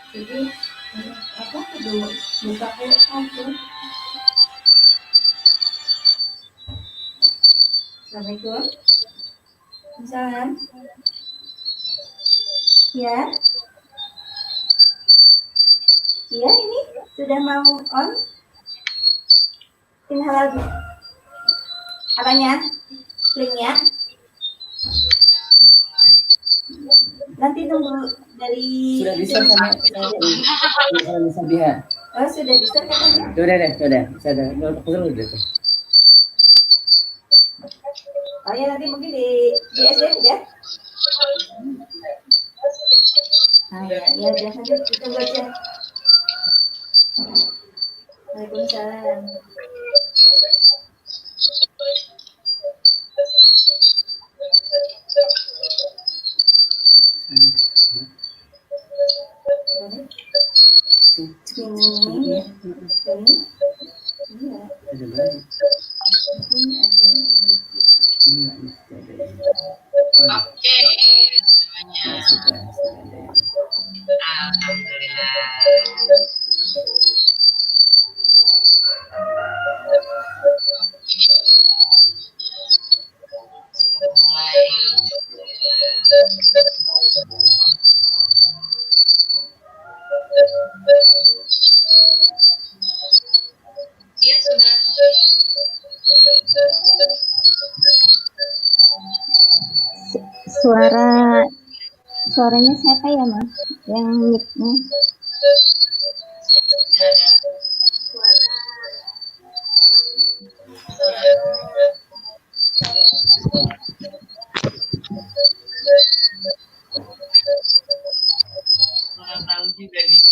Jadi apa dulu buka aku. Assalamualaikum. Misalkan, ya, iya ini sudah mau on. Tinggal lagi. Apanya? Linknya. Nanti tunggu dari. Sudah bisa sama Sabiha. Oh sudah bisa katanya. Sudah deh, sudah. Udah tuh. Oh ya nanti mungkin di SD ya. Nah ya biasanya kita baca. Waalaikumsalam. Oke, semuanya. Alhamdulillah. Iya sudah. Suaranya siapa ya Mas? Yang mic-nya? Kurang tahu juga nih.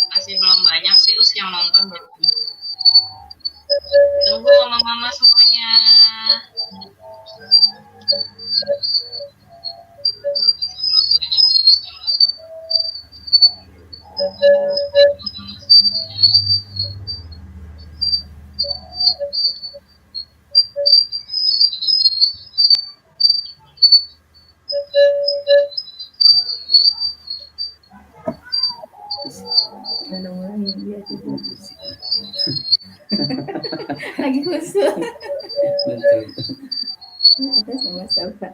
Masih belum banyak sih Us yang nonton baru. Tunggu mama-mama semuanya. Lagi khusus. Betul. Ada sama-sama.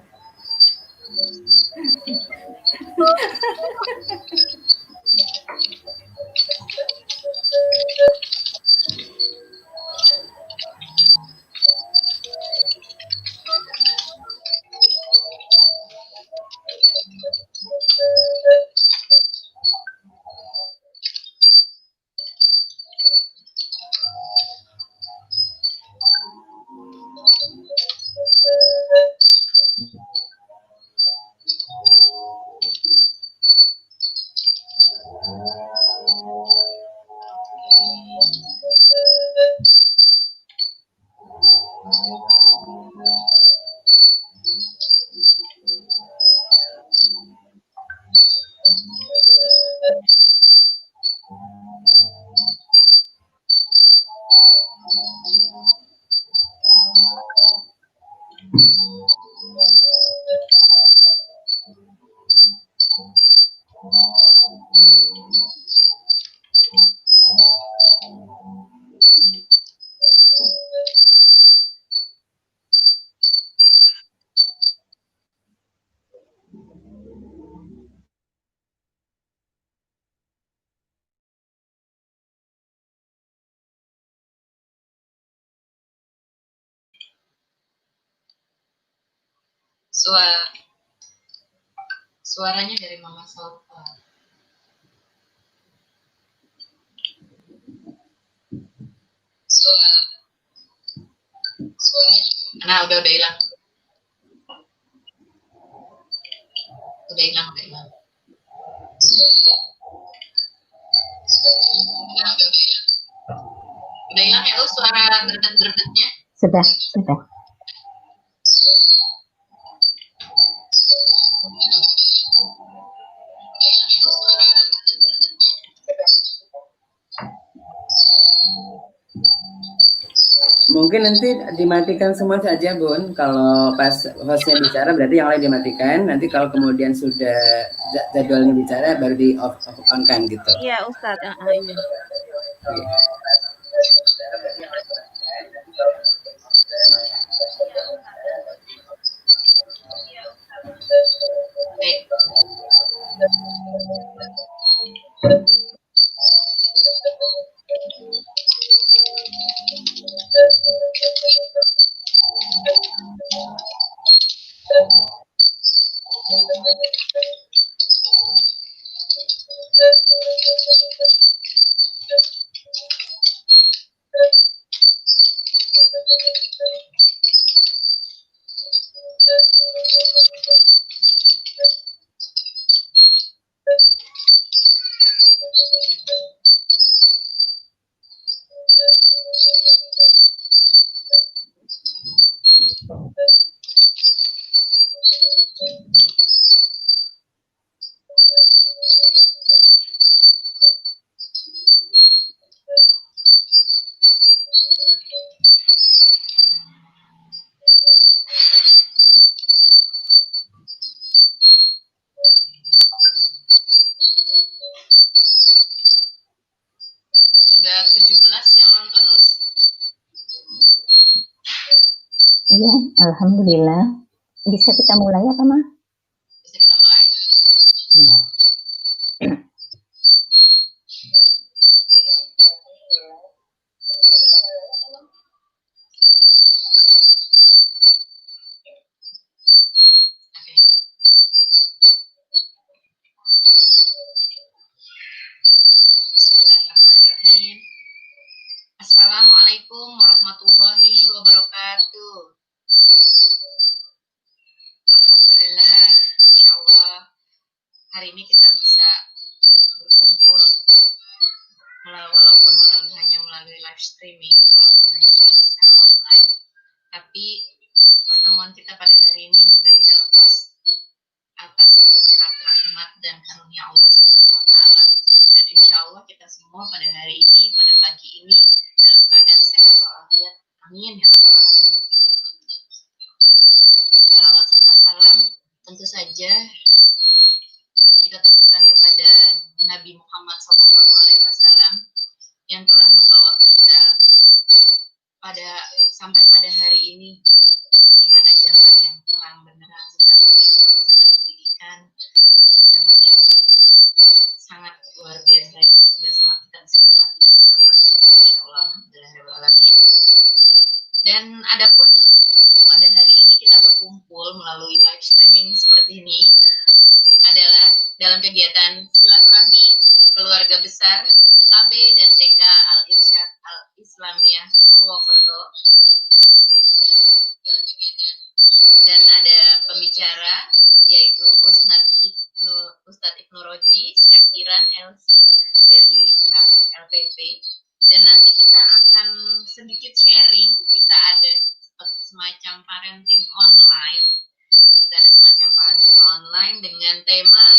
Suaranya dari Mama Sofa. Nah, udah hilang. Udah hilang. Udah hilang ya, suara derdet-derdetnya? Sudah. Mungkin nanti dimatikan semua saja, Bun. Kalau pas hostnya bicara berarti yang lain dimatikan. Nanti kalau kemudian sudah jadwalnya bicara baru di on kan gitu. Iya, Ustaz. Iya. Sudah 17 yang nonton, Us. Iya, alhamdulillah. Bisa kita mulai apa, Ma? Bisa kita mulai? Iya. Bismillahirrahmanirrahim. Assalamualaikum warahmatullahi wabarakatuh. Alhamdulillah, Masya Allah, hari ini kita bisa berkumpul walaupun hanya melalui live streaming, walaupun hanya melalui secara online, tapi pertemuan kita pada hari ini juga tidak lepas atas berkat rahmat dan karunia Allah Subhanahu wa Ta'ala. Dan insya Allah kita semua pada hari ini, pada pagi ini, dalam keadaan sehat walafiat. Amin ya rabbal alamin. Salawat serta salam tentu saja kita tujukan kepada Nabi Muhammad SAW yang telah membawa kita sampai pada hari ini, di mana zaman yang terang benderang, zaman yang penuh dengan pendidikan, zaman yang sangat luar biasa yang sudah sangat kita bisa nikmati bersama. Insya Allah, alhamdulillahirrahmanirrahim. Dan adapun pada hari ini kita berkumpul melalui live streaming seperti ini adalah dalam kegiatan silaturahmi keluarga besar KB dan TK Al-Irsyad Al-Islamiyah Purwokerto. Dan ada pembicara yaitu Ustadz Ibnu Roci Syakiran LC dari pihak LPP. Dan nanti kita akan sedikit sharing, kita ada semacam parenting online. Kita ada semacam parenting online dengan tema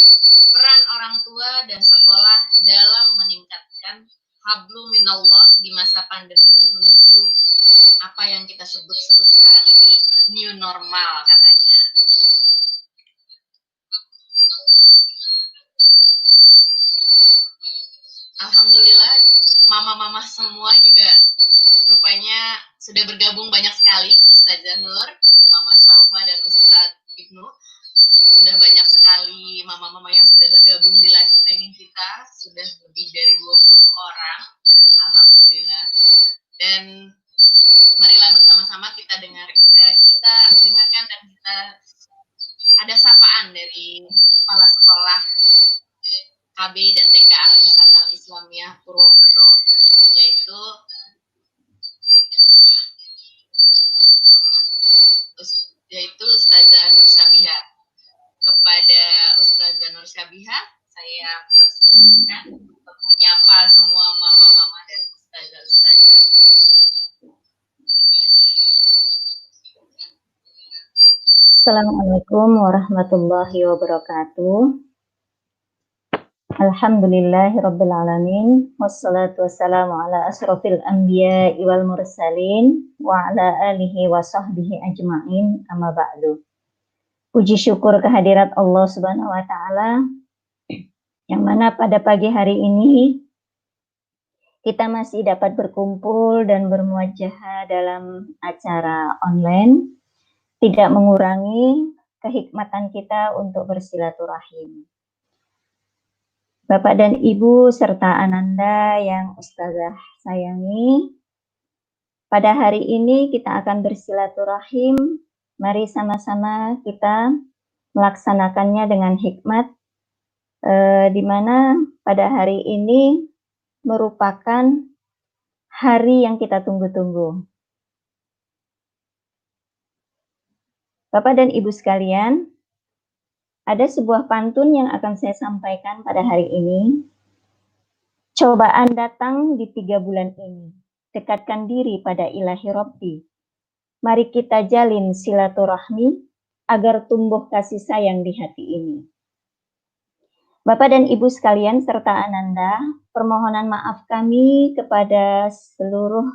peran orang tua dan sekolah dalam meningkatkan hablum minallah di masa pandemi menuju apa yang kita sebut-sebut sekarang ini new normal katanya. Alhamdulillah mama-mama semua juga rupanya sudah bergabung banyak sekali. Ustazah Nur, Mama Salva dan Ustadz Ibnu, sudah banyak sekali mama-mama yang sudah bergabung di live streaming kita, sudah lebih dari 20 orang. Alhamdulillah. Dan marilah bersama-sama kita dengarkan dan kita ada sapaan dari kepala sekolah KB dan TK Al-Irsad Al-Islamiyah Purwokerto, yaitu Ustazah Nur Sabiha. Kepada Ustazah Nur Sabiha, saya persilakan untuk menyapa semua mama-mama dan ustazah-ustazah. Assalamualaikum warahmatullahi wabarakatuh. Alhamdulillahirabbil alamin, wassalatu wassalamu ala asrofil anbiya'i wal mursalin wa ala alihi wa sahbihi ajma'in, amma ba'du. Puji syukur kehadirat Allah Subhanahu wa taala, yang mana pada pagi hari ini kita masih dapat berkumpul dan bermuajahah dalam acara online, tidak mengurangi kehikmatan kita untuk bersilaturahim. Bapak dan Ibu serta Ananda yang Ustazah sayangi, pada hari ini kita akan bersilaturahim. Mari sama-sama kita melaksanakannya dengan hikmat, di mana pada hari ini merupakan hari yang kita tunggu-tunggu. Bapak dan Ibu sekalian, ada sebuah pantun yang akan saya sampaikan pada hari ini. Cobaan datang di 3 bulan ini. Dekatkan diri pada ilahi Rabbi. Mari kita jalin silaturahmi agar tumbuh kasih sayang di hati ini. Bapak dan Ibu sekalian serta Ananda, permohonan maaf kami kepada seluruh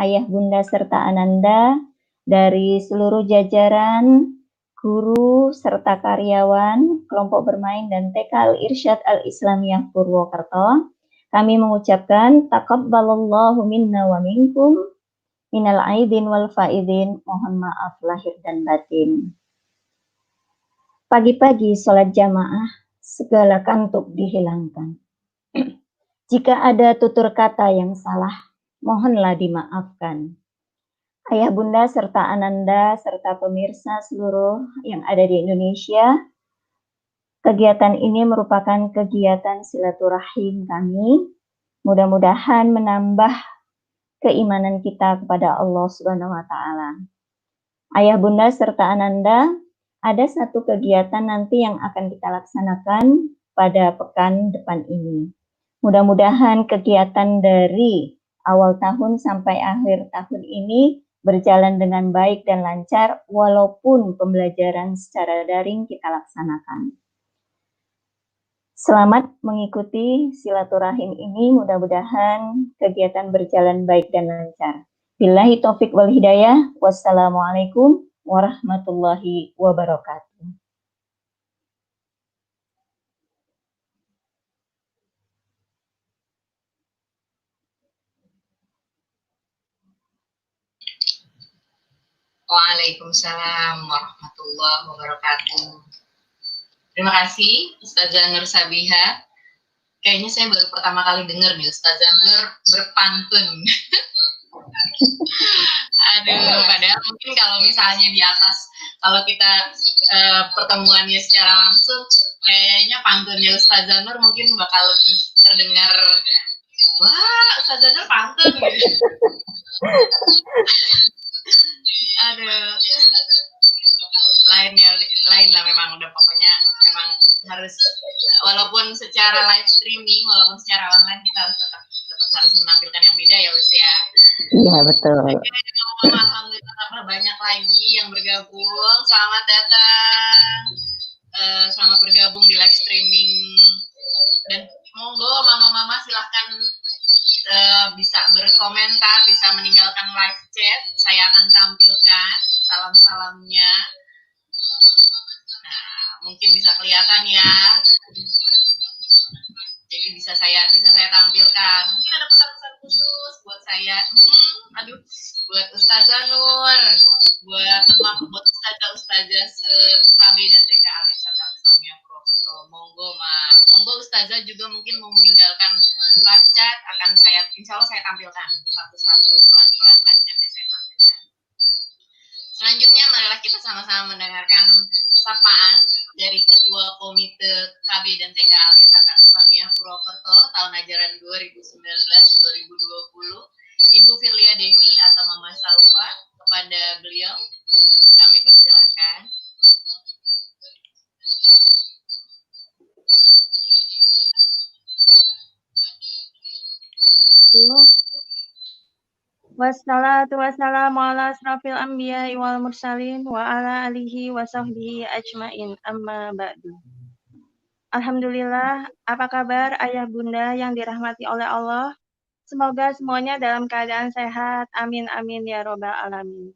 ayah bunda serta Ananda dari seluruh jajaran guru serta karyawan kelompok bermain dan TK Al-Irsyad Al-Islamiyah Purwokerto. Kami mengucapkan taqabbalallahu minna wa minkum minal aidin wal faidin. Mohon maaf lahir dan batin. Pagi-pagi sholat jamaah, segala kantuk dihilangkan. Jika ada tutur kata yang salah, mohonlah dimaafkan. Ayah bunda serta Ananda serta pemirsa seluruh yang ada di Indonesia, kegiatan ini merupakan kegiatan silaturahim kami. Mudah-mudahan menambah keimanan kita kepada Allah Subhanahu wa taala. Ayah bunda serta Ananda, ada satu kegiatan nanti yang akan kita laksanakan pada pekan depan ini. Mudah-mudahan kegiatan dari awal tahun sampai akhir tahun ini berjalan dengan baik dan lancar, walaupun pembelajaran secara daring kita laksanakan. Selamat mengikuti silaturahim ini, mudah-mudahan kegiatan berjalan baik dan lancar. Billahi taufik wal hidayah, wassalamualaikum warahmatullahi wabarakatuh. Waalaikumsalam warahmatullahi wabarakatuh. Terima kasih Ustazah Nur Sabiha. Kayaknya saya baru pertama kali dengar nih Ustazah Nur berpantun. Aduh, padahal mungkin kalau misalnya di atas, kalau kita pertemuannya secara langsung, kayaknya pantunnya Ustazah Nur mungkin bakal lebih terdengar, wah Ustazah Nur pantun gitu. Aduh, lain lah memang, udah pokoknya memang harus, walaupun secara live streaming, walaupun secara online, kita harus tetap harus menampilkan yang beda ya Us ya. Iya betul. Alhamdulillah tambah banyak lagi yang bergabung. Selamat datang, selamat bergabung di live streaming, dan monggo mama-mama silahkan bisa berkomentar, bisa meninggalkan live chat. Saya akan tampilkan salam-salamnya. Nah, mungkin bisa kelihatan ya. Jadi bisa saya tampilkan. Mungkin ada pesan-pesan khusus buat saya. Aduh, buat Ustazah Nur, buat Ustazah se-KB dan TK Alisata Islamiyah Purwokerto. Monggo Ustazah juga mungkin mau meninggalkan live chat, insya Allah saya tampilkan satu-satu pelan-pelan live chatnya saya tampilkan. Selanjutnya marilah kita sama-sama mendengarkan sapaan dari Ketua Komite KB dan TK Alisata Islamiyah Purwokerto tahun ajaran 2019-2020, Ibu Firlia Devi atau Mama Salva. Kepada beliau kami persilahkan. Wassalatu wassalamu ala asrafil anbiya'i wal mursalin wa ala alihi wa sahbihi ajmain, amma ba'du. Alhamdulillah, apa kabar ayah bunda yang dirahmati oleh Allah? Semoga semuanya dalam keadaan sehat, amin amin ya robbal alamin.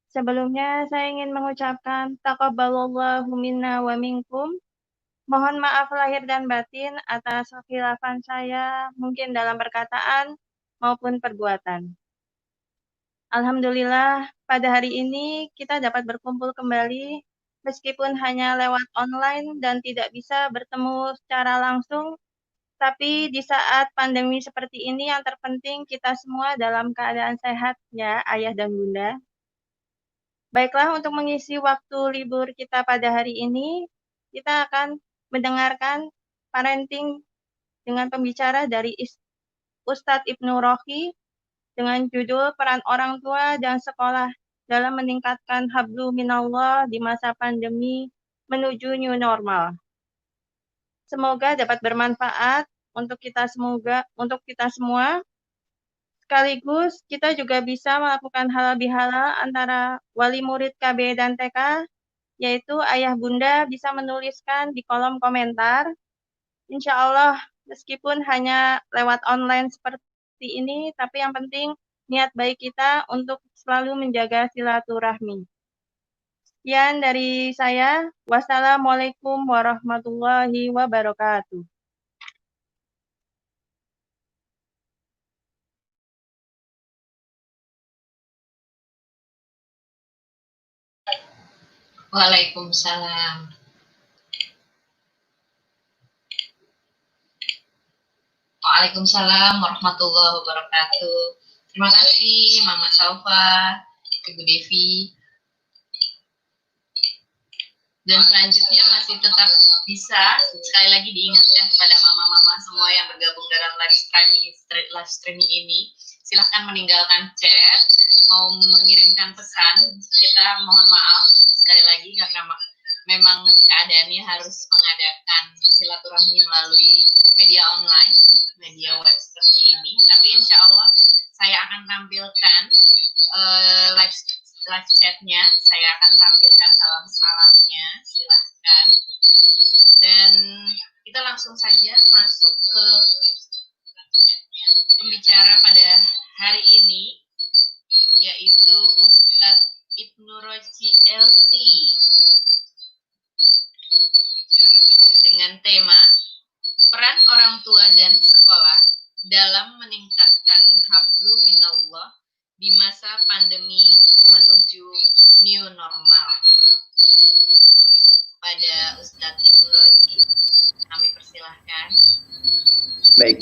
Sebelumnya saya ingin mengucapkan taqabbalallahu minna wa minkum. Mohon maaf lahir dan batin atas kekhilafan saya, mungkin dalam perkataan maupun perbuatan. Alhamdulillah, pada hari ini kita dapat berkumpul kembali, meskipun hanya lewat online dan tidak bisa bertemu secara langsung, tapi di saat pandemi seperti ini yang terpenting kita semua dalam keadaan sehat ya, ayah dan bunda. Baiklah, untuk mengisi waktu libur kita pada hari ini, kita akan mendengarkan parenting dengan pembicara dari Ustadz Ibnu Rohi, dengan judul Peran Orang Tua dan Sekolah dalam Meningkatkan Hablu Minallah di Masa Pandemi Menuju New Normal. Semoga dapat bermanfaat untuk kita semua. Sekaligus kita juga bisa melakukan halal bihalal antara wali murid KB dan TK, yaitu ayah bunda bisa menuliskan di kolom komentar. Insya Allah, meskipun hanya lewat online seperti ini, tapi yang penting niat baik kita untuk selalu menjaga silaturahmi. Sekian dari saya. Wassalamualaikum warahmatullahi wabarakatuh. Waalaikumsalam. Waalaikumsalam warahmatullahi wabarakatuh. Terima kasih Mama Salva, Ibu Devi. Dan selanjutnya masih tetap bisa sekali lagi diingatkan kepada mama-mama semua yang bergabung dalam live streaming ini. Silahkan meninggalkan chat, mau mengirimkan pesan, kita mohon maaf sekali lagi karena memang keadaannya harus mengadakan silaturahmi melalui media online, media web seperti ini. Tapi insya Allah saya akan tampilkan live chatnya, saya akan tampilkan salam-salamnya, silahkan. Dan kita langsung saja masuk ke pembicara pada hari ini, yaitu Ustadz Ibnu Roji LC, dengan tema Peran Orang Tua dan Sekolah dalam Meningkatkan Hablu Minallah di Masa Pandemi Menuju New Normal. Pada Ustadz Ibnu Roji, kami persilahkan. Baik.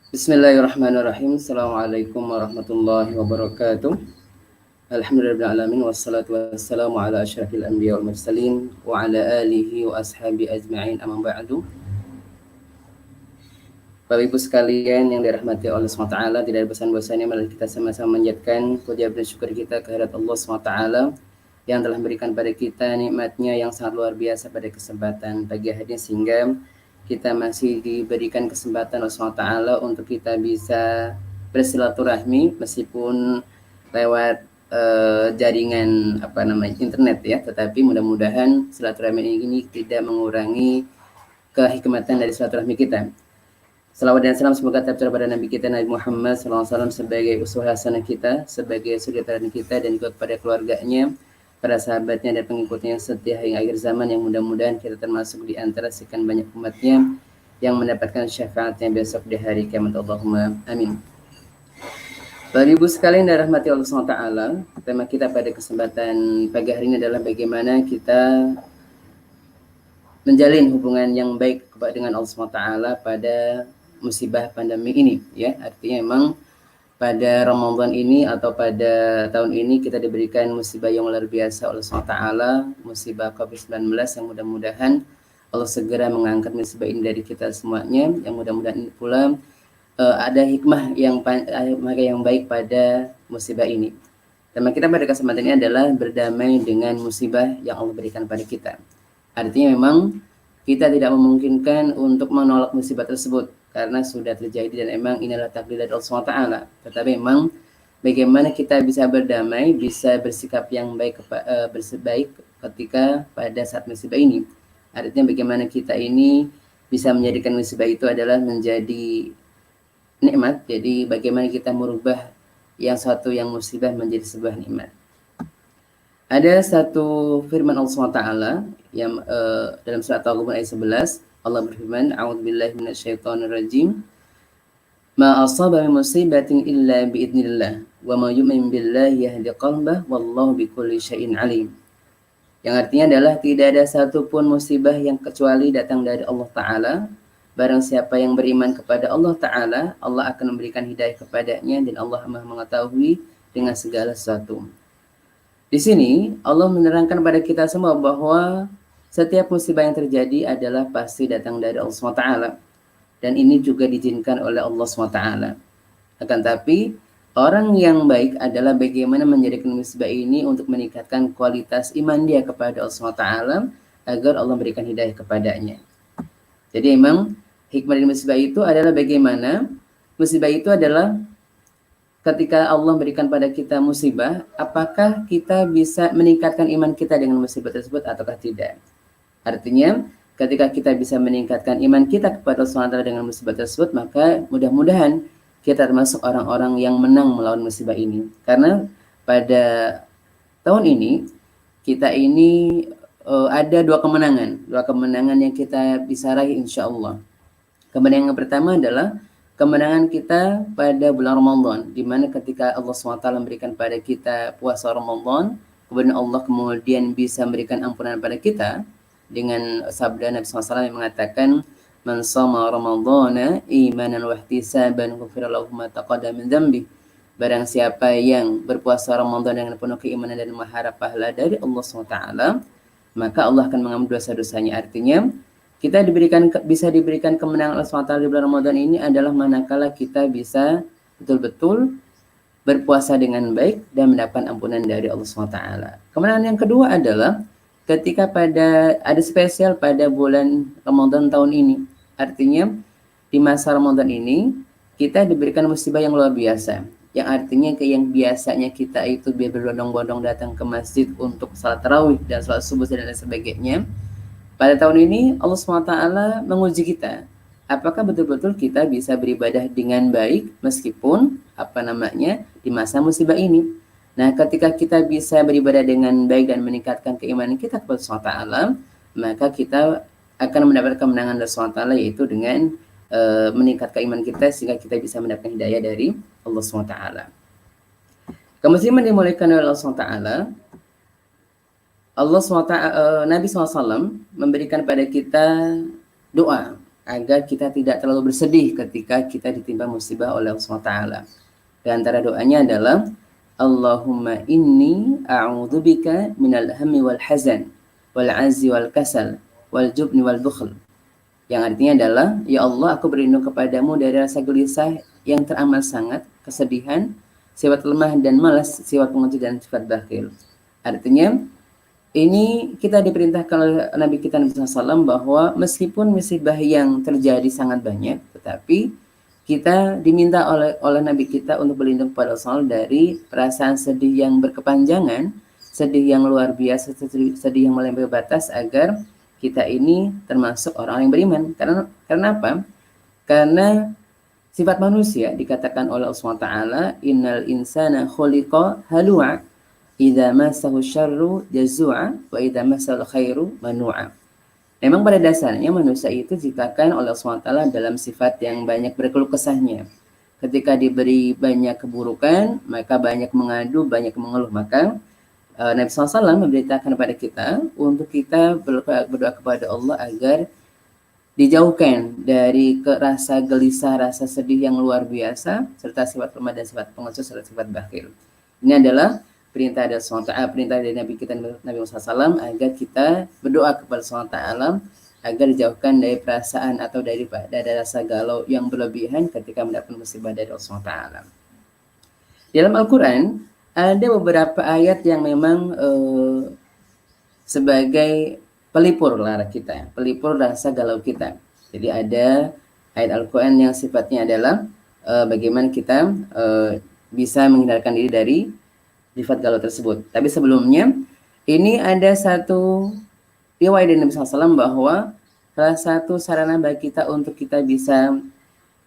Bismillahirrahmanirrahim. Assalamualaikum warahmatullahi wabarakatuh. Alhamdulillahirrahmanirrahim. Wassalatu wassalamu ala asyrafil anbiya wal mursalin wa ala alihi wa ashabi ajma'in, amma ba'du. Bapak Ibu sekalian yang dirahmati Allah SWT, tidak ada bosan-bosannya mari kita sama-sama menjadikan puja dan syukur kita kehadirat Allah SWT yang telah memberikan pada kita nikmatnya yang sangat luar biasa pada kesempatan pagi hari ini, sehingga kita masih diberikan kesempatan Allah SWT untuk kita bisa bersilaturahmi meskipun lewat jaringan internet ya, tetapi mudah-mudahan silaturahmi ini tidak mengurangi kehikmatan dari silaturahmi kita. Salawat dan salam semoga tercurah pada Nabi kita Nabi Muhammad SAW sebagai uswah hasanah kita, sebagai suri teladan kita, dan juga kepada keluarganya, para sahabatnya dan pengikutnya yang setia hingga akhir zaman, yang mudah-mudahan kita termasuk di antara sekian banyak umatnya yang mendapatkan syafaatnya besok di hari kiamat. Allahumma amin. Bapak Ibu sekalian yang dirahmati Allah SWT, tema kita pada kesempatan pagi hari ini adalah bagaimana kita menjalin hubungan yang baik dengan Allah SWT pada musibah pandemi ini, ya. Artinya memang pada Ramadan ini atau pada tahun ini kita diberikan musibah yang luar biasa oleh Allah SWT, musibah COVID-19, yang mudah-mudahan Allah segera mengangkat musibah ini dari kita semuanya, yang mudah-mudahan ini pula ada hikmah yang baik pada musibah ini. Tema kita pada kesempatan ini adalah berdamai dengan musibah yang Allah berikan pada kita. Artinya memang kita tidak memungkinkan untuk menolak musibah tersebut karena sudah terjadi dan memang inilah takdir dari Allah SWT. Tetapi memang bagaimana kita bisa berdamai, bisa bersikap yang baik ketika pada saat musibah ini. Artinya bagaimana kita ini bisa menjadikan musibah itu adalah menjadi nikmat. Jadi bagaimana kita merubah yang suatu yang musibah menjadi sebuah nikmat. Ada satu firman Allah SWT yang dalam surat Al-Qur'an ayat 11, Allah berfirman, A'udzubillahi minasyaitonirrajim. Ma asaba min musibatin illa biidznillah wa ma yu'min billahi yahdi qalbah wallahu bikulli syai'in alim. Yang artinya adalah tidak ada satupun musibah yang kecuali datang dari Allah Ta'ala. Barang siapa yang beriman kepada Allah Ta'ala, Allah akan memberikan hidayah kepadanya, dan Allah Maha mengetahui dengan segala sesuatu. Di sini Allah menerangkan pada kita semua bahwa setiap musibah yang terjadi adalah pasti datang dari Allah SWT. Dan ini juga diizinkan oleh Allah SWT. Akan tapi orang yang baik adalah bagaimana menjadikan musibah ini untuk meningkatkan kualitas iman dia kepada Allah SWT agar Allah berikan hidayah kepadanya. Jadi memang hikmah dari musibah itu adalah bagaimana musibah itu adalah ketika Allah berikan pada kita musibah, apakah kita bisa meningkatkan iman kita dengan musibah tersebut ataukah tidak. Artinya ketika kita bisa meningkatkan iman kita kepada Allah SWT dengan musibah tersebut, maka mudah-mudahan kita termasuk orang-orang yang menang melawan musibah ini. Karena pada tahun ini kita ini ada dua kemenangan yang kita bisa raih insya Allah. Kemenangan yang pertama adalah kemenangan kita pada bulan Ramadan, di mana ketika Allah SWT memberikan pada kita puasa Ramadan, kemudian Allah kemudian bisa memberikan ampunan pada kita dengan sabda Nabi SAW yang mengatakan, Man shoma Ramadhana imanan wa ihtisaban ghufira lahu ma taqaddama min dzambi. Barang siapa yang berpuasa Ramadan dengan penuh keimanan dan mengharap pahala dari Allah SWT, maka Allah akan mengampuni dosa-dosanya. Artinya kita bisa diberikan kemenangan Allah SWT di bulan Ramadan ini adalah manakala kita bisa betul-betul berpuasa dengan baik dan mendapat ampunan dari Allah SWT. Kemenangan yang kedua adalah ketika ada spesial pada bulan Ramadan tahun ini. Artinya di masa Ramadan ini kita diberikan musibah yang luar biasa. Yang artinya yang biasanya kita itu biar berbondong-bondong datang ke masjid untuk salat tarawih dan salat subuh dan lain sebagainya. Pada tahun ini Allah SWT menguji kita. Apakah betul-betul kita bisa beribadah dengan baik meskipun di masa musibah ini. Nah, ketika kita bisa beribadah dengan baik dan meningkatkan keimanan kita kepada Allah SWT, maka kita akan mendapatkan kemenangan dari Allah SWT, yaitu dengan meningkatkan iman kita sehingga kita bisa mendapatkan hidayah dari Allah SWT. Kemusliman dimuliakan oleh Allah SWT, Nabi SAW memberikan pada kita doa agar kita tidak terlalu bersedih ketika kita ditimpa musibah oleh Allah SWT. Di antara doanya adalah Allahumma inni a'udzubika minal hammi wal hazan wal azzi wal kasal wal jubni wal bukhl. Yang artinya adalah, ya Allah, aku berlindung kepadamu dari rasa gelisah yang teramat sangat, kesedihan, sifat lemah dan malas, sifat pengecut dan sifat bakhil. Artinya ini kita diperintahkan oleh Nabi kita Nabi SAW bahwa meskipun musibah yang terjadi sangat banyak, tetapi kita diminta oleh Nabi kita untuk berlindung kepada Allah dari perasaan sedih yang berkepanjangan, sedih yang luar biasa, sedih yang melampaui batas, agar kita ini termasuk orang yang beriman. Karena apa? Karena sifat manusia dikatakan oleh Allah SWT, innal insana khuliqa halu'a idza massahu syarru jazua wa idza massal khairu manu'a. Memang pada dasarnya manusia itu diciptakan oleh Allah SWT dalam sifat yang banyak berkeluh kesahnya. Ketika diberi banyak keburukan, maka banyak mengadu, banyak mengeluh. Maka Nabi SAW memberitakan kepada kita untuk kita berdoa kepada Allah agar dijauhkan dari rasa gelisah, rasa sedih yang luar biasa, serta sifat lemah dan sifat pengecut, serta sifat bakhil. Ini adalah perintah dari SWT, perintah dari Nabi kita Nabi Muhammad SAW agar kita berdoa kepada SWT agar dijauhkan dari perasaan atau dari rasa galau yang berlebihan ketika mendapat musibah dari Allah SWT. Dalam Al-Quran ada beberapa ayat yang memang sebagai pelipur lara kita, pelipur rasa galau kita. Jadi ada ayat Al-Quran yang sifatnya adalah bagaimana kita bisa menghindarkan diri dari sifat galau tersebut. Tapi sebelumnya, ini ada satu riwayat dari Nabi SAW bahwa salah satu sarana bagi kita untuk kita bisa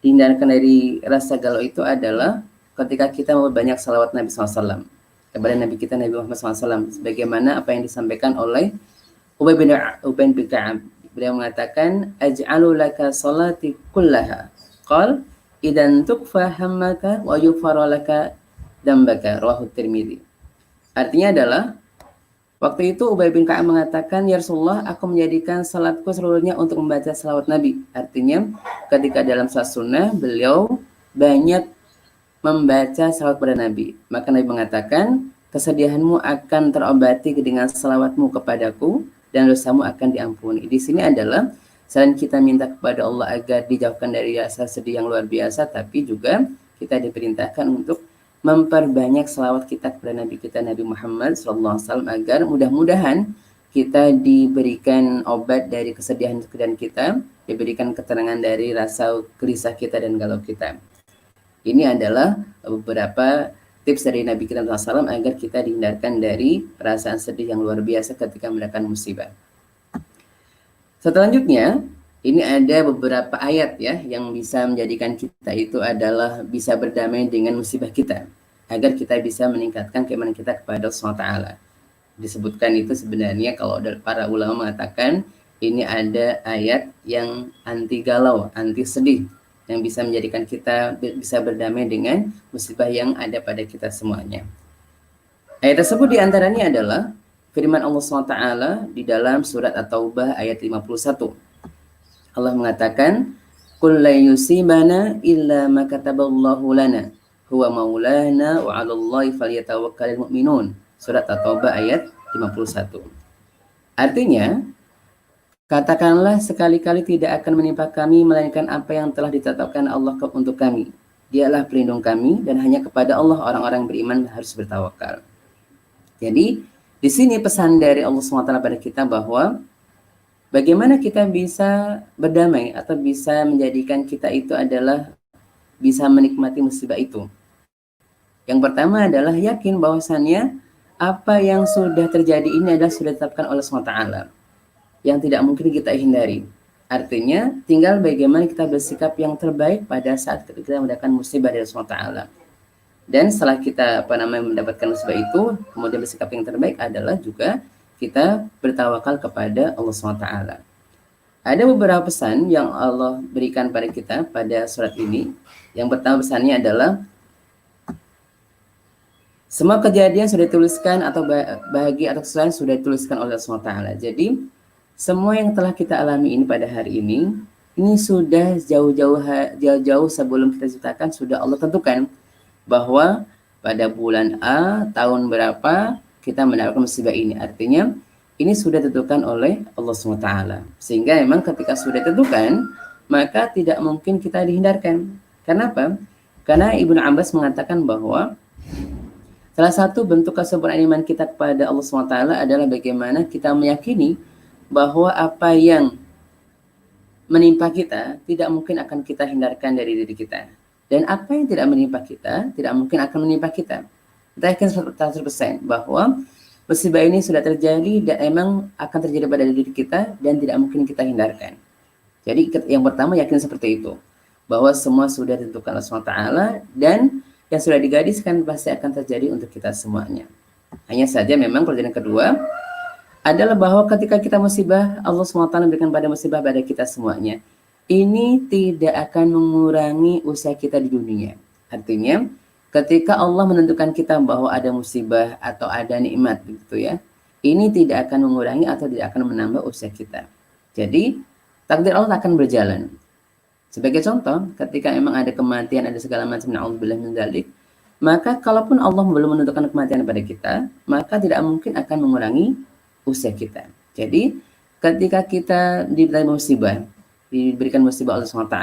dihindarkan dari rasa galau itu adalah ketika kita memperbanyak salawat Nabi SAW kepada Nabi kita Nabi Muhammad SAW. Sebagaimana apa yang disampaikan oleh Ubay bin Ka'ab, beliau mengatakan aj'alu laka salati kullaha qal idan tukfa hammaka wa yughfara laka dambaka, rawahu Tirmidzi. Artinya adalah waktu itu Ubay bin Ka'ab mengatakan, ya Rasulullah, aku menjadikan salatku seluruhnya untuk membaca salawat Nabi. Artinya ketika dalam salat sunnah beliau banyak membaca salawat pada Nabi. Maka Nabi mengatakan, kesedihanmu akan terobati dengan salawatmu kepadaku dan dosamu akan diampuni. Di sini adalah selain kita minta kepada Allah agar dijauhkan dari rasa sedih yang luar biasa, tapi juga kita diperintahkan untuk memperbanyak salawat kita kepada Nabi kita Nabi Muhammad SAW agar mudah-mudahan kita diberikan obat dari kesedihan kita, diberikan ketenangan dari rasa gelisah kita dan galau kita. Ini adalah beberapa tips dari Nabi kita SAW agar kita dihindarkan dari perasaan sedih yang luar biasa ketika mendapatkan musibah. Selanjutnya, ini ada beberapa ayat ya yang bisa menjadikan kita itu adalah bisa berdamai dengan musibah kita, agar kita bisa meningkatkan keimanan kita kepada Allah SWT. Disebutkan itu sebenarnya kalau para ulama mengatakan ini ada ayat yang anti galau, anti sedih, yang bisa menjadikan kita bisa berdamai dengan musibah yang ada pada kita semuanya. Ayat tersebut diantaranya adalah firman Allah SWT di dalam surat At-Taubah ayat 51. Allah mengatakan, "Qul la yusibana illa ma kataballahu lana, huwa maulana wa 'alallahi falyatawakkalul mu'minun." Surat At-Taubah ayat 51. Artinya, katakanlah sekali-kali tidak akan menimpa kami melainkan apa yang telah ditetapkan Allah untuk kami. Dialah pelindung kami dan hanya kepada Allah orang-orang beriman harus bertawakal. Jadi di sini pesan dari Allah SWT pada kita bahwa bagaimana kita bisa berdamai atau bisa menjadikan kita itu adalah bisa menikmati musibah itu. Yang pertama adalah yakin bahwasannya apa yang sudah terjadi ini adalah sudah ditetapkan oleh Allah SWT. Yang tidak mungkin kita hindari. Artinya tinggal bagaimana kita bersikap yang terbaik pada saat kita mendapatkan musibah dari Allah SWT. Dan setelah kita mendapatkan musibah itu, kemudian bersikap yang terbaik adalah juga kita bertawakal kepada Allah SWT. Ada beberapa pesan yang Allah berikan pada kita pada surat ini. Yang pertama pesannya adalah semua kejadian sudah dituliskan atau bahagia atau kesalahan sudah dituliskan oleh Allah SWT. Jadi semua yang telah kita alami ini pada hari ini sudah jauh-jauh sebelum kita ciptakan sudah Allah tentukan bahwa pada bulan A tahun berapa kita mendapatkan musibah ini. Artinya ini sudah ditentukan oleh Allah SWT. Sehingga memang ketika sudah ditentukan maka tidak mungkin kita dihindarkan. Kenapa? Karena Ibnu Abbas mengatakan bahwa salah satu bentuk kesempurnaan iman kita kepada Allah SWT adalah bagaimana kita meyakini bahwa apa yang menimpa kita tidak mungkin akan kita hindarkan dari diri kita. Dan apa yang tidak menimpa kita tidak mungkin akan menimpa kita. Kita yakin 100% bahwa musibah ini sudah terjadi dan emang akan terjadi pada diri kita dan tidak mungkin kita hindarkan. Jadi yang pertama yakin seperti itu. bahwa semua sudah ditentukan Allah SWT, dan yang sudah digadiskan pasti akan terjadi untuk kita semuanya. Hanya saja memang pelajaran kedua adalah bahwa ketika kita musibah, Allah SWT memberikan pada musibah pada kita semuanya. Ini tidak akan mengurangi usaha kita di dunia. Artinya, ketika Allah menentukan kita bahwa ada musibah atau ada nikmat, begitu ya, ini tidak akan mengurangi atau tidak akan menambah usaha kita. Jadi, takdir Allah akan berjalan. Sebagai contoh, ketika memang ada kematian, ada segala macam, na'udzubillah min dzalik, maka kalaupun Allah belum menentukan kematian pada kita, maka tidak mungkin akan mengurangi usaha kita. Jadi, ketika kita diberikan musibah Allah SWT,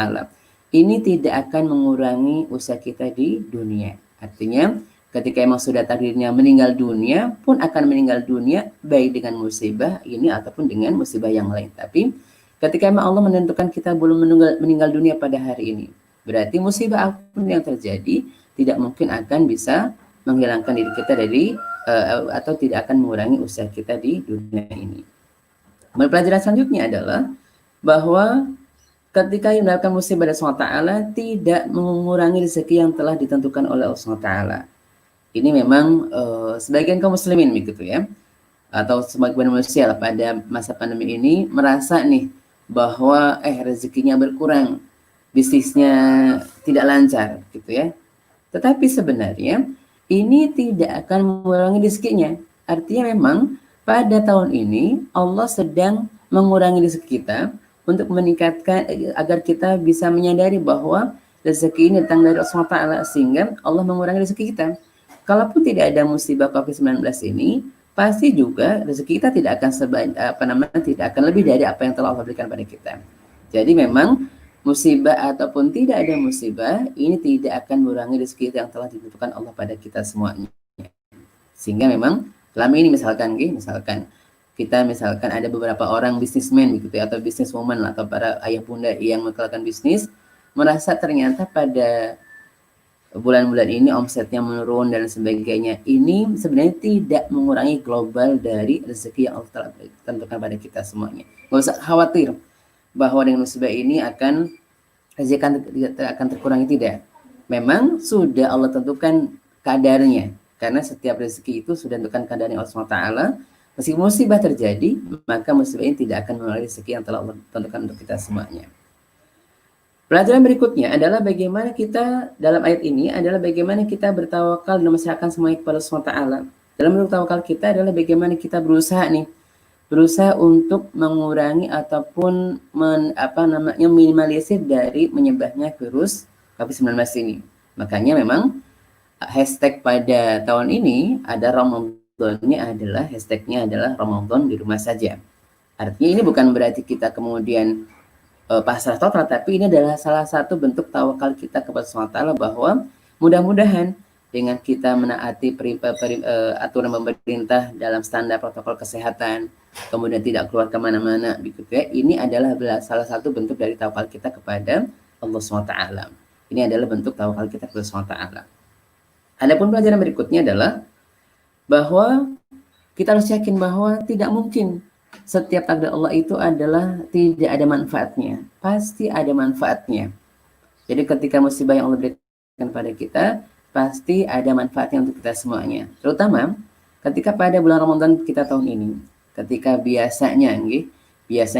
ini tidak akan mengurangi usaha kita di dunia. Artinya, ketika emang sudah takdirnya meninggal dunia, pun akan meninggal dunia, baik dengan musibah ini ataupun dengan musibah yang lain. Tapi, ketika emang Allah menentukan kita belum meninggal dunia pada hari ini, berarti musibah apapun yang terjadi, tidak mungkin akan bisa menghilangkan diri kita dari atau tidak akan mengurangi usaha kita di dunia ini. Pelajaran selanjutnya adalah bahwa ketika yang mendapatkan musibah dari Allah SWT tidak mengurangi rezeki yang telah ditentukan oleh Allah SWT. Ini memang sebagian kaum muslimin begitu ya, atau sebagian manusia pada masa pandemi ini merasa nih bahwa rezekinya berkurang, bisnisnya tidak lancar gitu ya. Tetapi sebenarnya ini tidak akan mengurangi rezekinya. Artinya memang pada tahun ini Allah sedang mengurangi rezeki kita untuk meningkatkan agar kita bisa menyadari bahwa rezeki ini datang dari Allah SWT, sehingga Allah mengurangi rezeki kita. Kalaupun tidak ada musibah COVID-19 ini, pasti juga rezeki kita tidak akan tidak akan lebih dari apa yang telah Allah berikan pada kita. Jadi memang musibah ataupun tidak ada musibah ini tidak akan mengurangi rezeki yang telah ditentukan Allah pada kita semuanya. Sehingga memang selama ini misalkan kita ada beberapa orang bisnismen gitu ya, atau bisniswoman atau para ayah bunda yang melakukan bisnis, merasa ternyata pada bulan-bulan ini omsetnya menurun dan sebagainya. Ini sebenarnya tidak mengurangi global dari rezeki yang Allah telah tentukan pada kita semuanya. Nggak usah khawatir bahwa dengan musibah ini rezeki akan terkurangi, tidak. Memang sudah Allah tentukan kadarnya, karena setiap rezeki itu sudah tentukan kadarnya Allah SWT. Meski musibah terjadi, maka musibah ini tidak akan mengurangi rezeki yang telah Allah tentukan untuk kita semuanya. Pelajaran berikutnya adalah bagaimana kita dalam ayat ini adalah bagaimana kita bertawakal dan menyerahkan semuanya kepada Allah SWT. Dalam bentuk tawakal kita adalah bagaimana kita berusaha untuk mengurangi ataupun minimalisir dari menyebarnya virus COVID-19 ini. Makanya memang hashtag pada tahun ini ada Ramadannya adalah hashtagnya adalah Ramadan di rumah saja. Artinya ini bukan berarti kita kemudian pasrah total, tapi ini adalah salah satu bentuk tawakal kita kepada Allah SWT bahwa mudah-mudahan dengan kita menaati aturan pemerintah dalam standar protokol kesehatan, kemudian tidak keluar kemana-mana, begitu ya. Ini adalah salah satu bentuk dari tawakal kita kepada Allah SWT. Ini adalah bentuk tawakal kita kepada Allah SWT. Adapun pelajaran berikutnya adalah bahwa kita harus yakin bahwa tidak mungkin setiap takdir Allah itu adalah tidak ada manfaatnya. Pasti ada manfaatnya. Jadi ketika musibah yang Allah berikan pada kita, pasti ada manfaatnya untuk kita semuanya. Terutama ketika pada bulan Ramadan kita tahun ini, ketika biasanya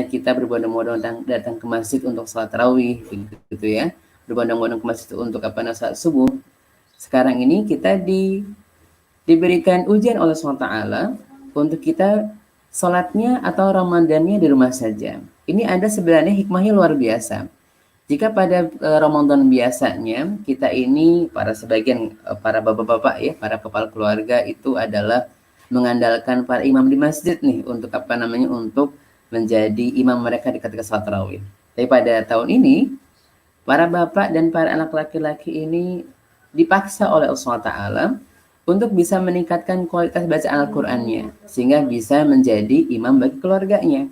kita berbondong-bondong datang ke masjid untuk salat tarawih, begitu ya. Berbondong-bondong ke masjid untuk salat subuh. Sekarang ini kita diberikan ujian oleh SWT untuk kita salatnya atau Ramadannya di rumah saja. Ini ada sebenarnya hikmahnya luar biasa. Jika pada Ramadan biasanya kita ini para bapak-bapak ya, para kepala keluarga itu adalah mengandalkan para imam di masjid nih untuk untuk menjadi imam mereka di ketika salat tarawih. Tapi pada tahun ini para bapak dan para anak laki-laki ini dipaksa oleh Allah SWT untuk bisa meningkatkan kualitas bacaan Al-Qur'annya sehingga bisa menjadi imam bagi keluarganya.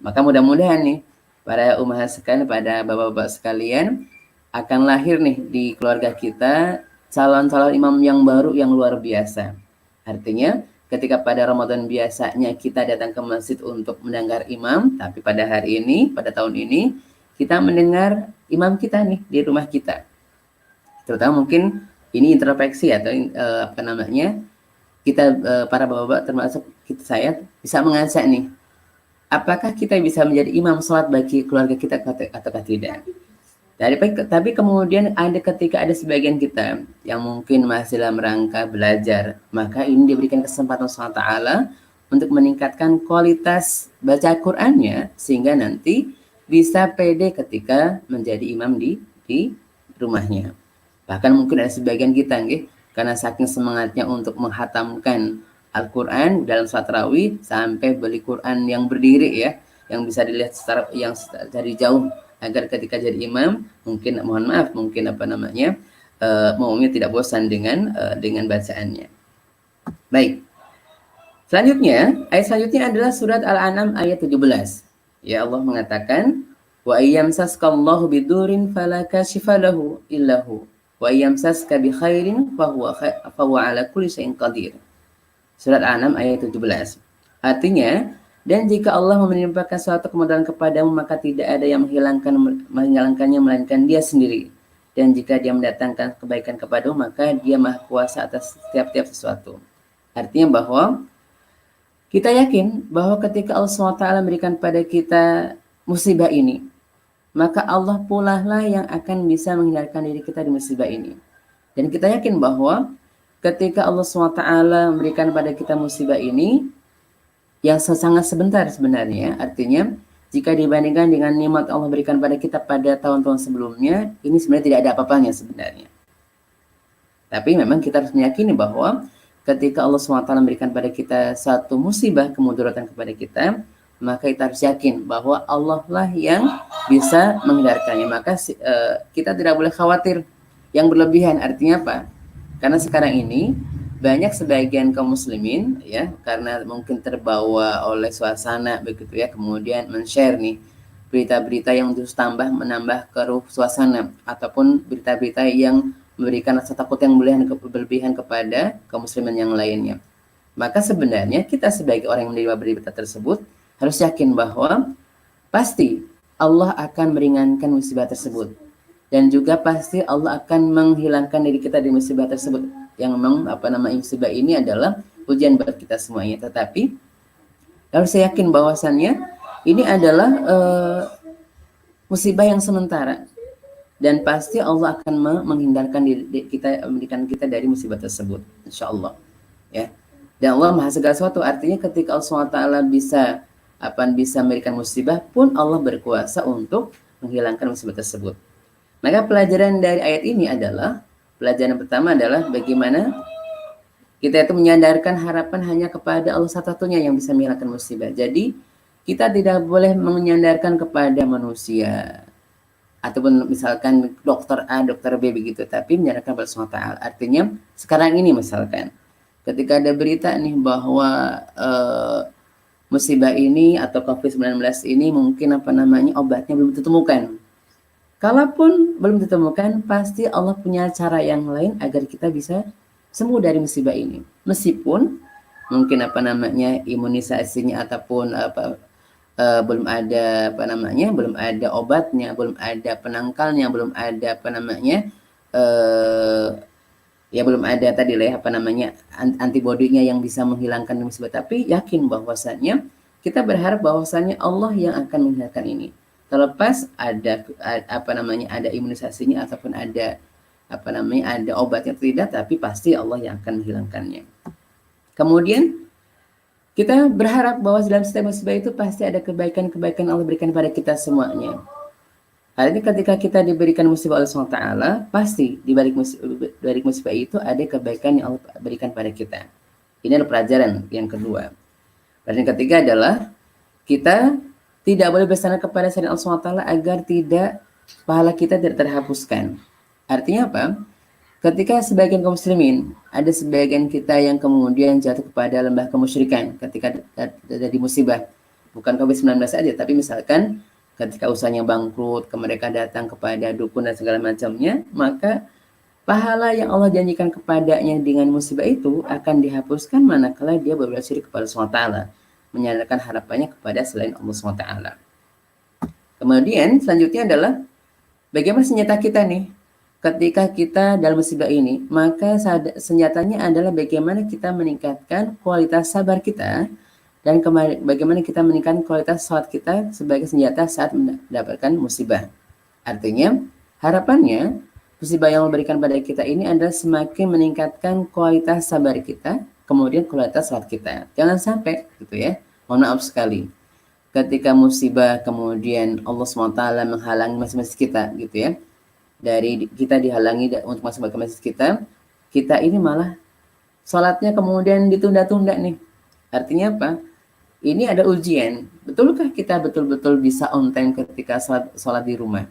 Maka mudah-mudahan nih para ummahat sekalian, pada bapak-bapak sekalian akan lahir nih di keluarga kita calon-calon imam yang baru yang luar biasa. Artinya ketika pada Ramadan biasanya kita datang ke masjid untuk mendengar imam, tapi pada hari ini, pada tahun ini kita mendengar imam kita nih di rumah kita. Terutama mungkin ini introspeksi atau kita para bapak-bapak termasuk saya bisa mengajak nih, apakah kita bisa menjadi imam sholat bagi keluarga kita ataukah tidak. Tapi kemudian ketika ada sebagian kita yang mungkin masih dalam rangka belajar, maka ini diberikan kesempatan Allah Ta'ala untuk meningkatkan kualitas baca Qur'annya, sehingga nanti bisa pede ketika menjadi imam di rumahnya. Bahkan mungkin ada sebagian kita karena saking semangatnya untuk menghatamkan Al-Quran dalam sholat tarawih sampai beli Quran yang berdiri ya, yang bisa dilihat yang dari jauh, agar ketika jadi imam mungkin umumnya tidak bosan dengan bacaannya. Baik. Ayat selanjutnya adalah surat Al-An'am ayat 17. Ya, Allah mengatakan, wa ayyamsaskallahu bidurin fala kashifa lahu illahu wa ayyamsaska bi khairin fahuwa ala kulli syai'in qadir. Surat Al-An'am ayat 17. Artinya, dan jika Allah menimpakan suatu kemudahan kepadamu, maka tidak ada yang menghilangkannya melainkan Dia sendiri. Dan jika Dia mendatangkan kebaikan kepadamu, maka Dia Maha Kuasa atas setiap sesuatu. Artinya bahwa kita yakin bahwa ketika Allah SWT memberikan pada kita musibah ini, maka Allah pula lah yang akan bisa menghindarkan diri kita di musibah ini. Dan kita yakin bahwa ketika Allah SWT memberikan pada kita musibah ini, yang sangat sebentar sebenarnya, artinya jika dibandingkan dengan nikmat Allah berikan pada kita pada tahun-tahun sebelumnya, ini sebenarnya tidak ada apa-apanya sebenarnya. Tapi memang kita harus meyakini bahwa ketika Allah SWT memberikan pada kita satu musibah, kemudaratan kepada kita, maka kita harus yakin bahwa Allah lah yang bisa menghindarkannya. Maka kita tidak boleh khawatir yang berlebihan. Artinya apa? Karena sekarang ini banyak sebagian kaum muslimin ya, karena mungkin terbawa oleh suasana begitu ya, kemudian men-share nih berita-berita yang terus menambah keruh suasana, ataupun berita-berita yang memberikan rasa takut yang berlebihan kepada kaum muslimin yang lainnya. Maka sebenarnya kita sebagai orang yang menerima berita tersebut harus yakin bahwa pasti Allah akan meringankan musibah tersebut, dan juga pasti Allah akan menghilangkan diri kita di musibah tersebut. Yang memang musibah ini adalah ujian buat kita semuanya. Tetapi harus saya yakin bahwasannya ini adalah musibah yang sementara, dan pasti Allah akan menghindarkan mendikan kita dari musibah tersebut, insya Allah ya. Dan Allah Maha Segala Sesuatu, artinya ketika Allah SWT bisa memberikan musibah pun, Allah berkuasa untuk menghilangkan musibah tersebut. Maka pelajaran dari ayat ini adalah, pelajaran pertama adalah bagaimana kita itu menyandarkan harapan hanya kepada Allah satu-satunya yang bisa menghilangkan musibah. Jadi kita tidak boleh menyandarkan kepada manusia ataupun misalkan dokter A, dokter B begitu, tapi menyandarkan kepada Allah SWT. Artinya sekarang ini misalkan ketika ada berita nih bahwa musibah ini atau COVID-19 ini mungkin obatnya belum ditemukan. Kalaupun belum ditemukan, pasti Allah punya cara yang lain agar kita bisa sembuh dari musibah ini. Meskipun mungkin imunisasinya ataupun belum ada belum ada obatnya, belum ada penangkalnya, belum ada belum ada tadi lah antibodinya yang bisa menghilangkan musibah. Tapi yakin bahwasannya kita berharap bahwasannya Allah yang akan menghilangkan ini. Terlepas ada ada imunisasinya ataupun ada ada obatnya tidak, tapi pasti Allah yang akan menghilangkannya. Kemudian kita berharap bahwa dalam setiap musibah itu pasti ada kebaikan-kebaikan Allah berikan pada kita semuanya. Artinya ketika kita diberikan musibah Allah SWT, pasti di balik musibah itu ada kebaikan yang Allah berikan pada kita. Ini adalah pelajaran yang kedua. Pelajaran ketiga adalah kita tidak boleh bersandar kepada selain Allah SWT agar pahala kita tidak terhapuskan. Artinya apa? Ketika sebagian kaum muslimin, ada sebagian kita yang kemudian jatuh kepada lembah kemusyrikan ketika terjadi musibah. Bukan COVID-19 saja, tapi misalkan ketika usahanya bangkrut, mereka datang kepada dukun dan segala macamnya, maka pahala yang Allah janjikan kepadanya dengan musibah itu akan dihapuskan manakala dia berbuat syirik kepada Allah SWT, menyandarkan harapannya kepada selain Allah SWT. Kemudian selanjutnya adalah bagaimana senjata kita nih ketika kita dalam musibah ini. Maka senjatanya adalah bagaimana kita meningkatkan kualitas sabar kita dan bagaimana kita meningkatkan kualitas salat kita sebagai senjata saat mendapatkan musibah. Artinya harapannya musibah yang Allah berikan pada kita ini adalah semakin meningkatkan kualitas sabar kita, kemudian kualitas salat kita. Jangan sampai gitu ya. Mohon maaf sekali. Ketika musibah kemudian Allah SWT menghalangi masjid-masjid kita gitu ya. Dari kita dihalangi untuk masuk ke masjid kita ini malah salatnya kemudian ditunda-tunda nih. Artinya apa? Ini ada ujian. Betulkah kita betul-betul bisa on time ketika salat di rumah?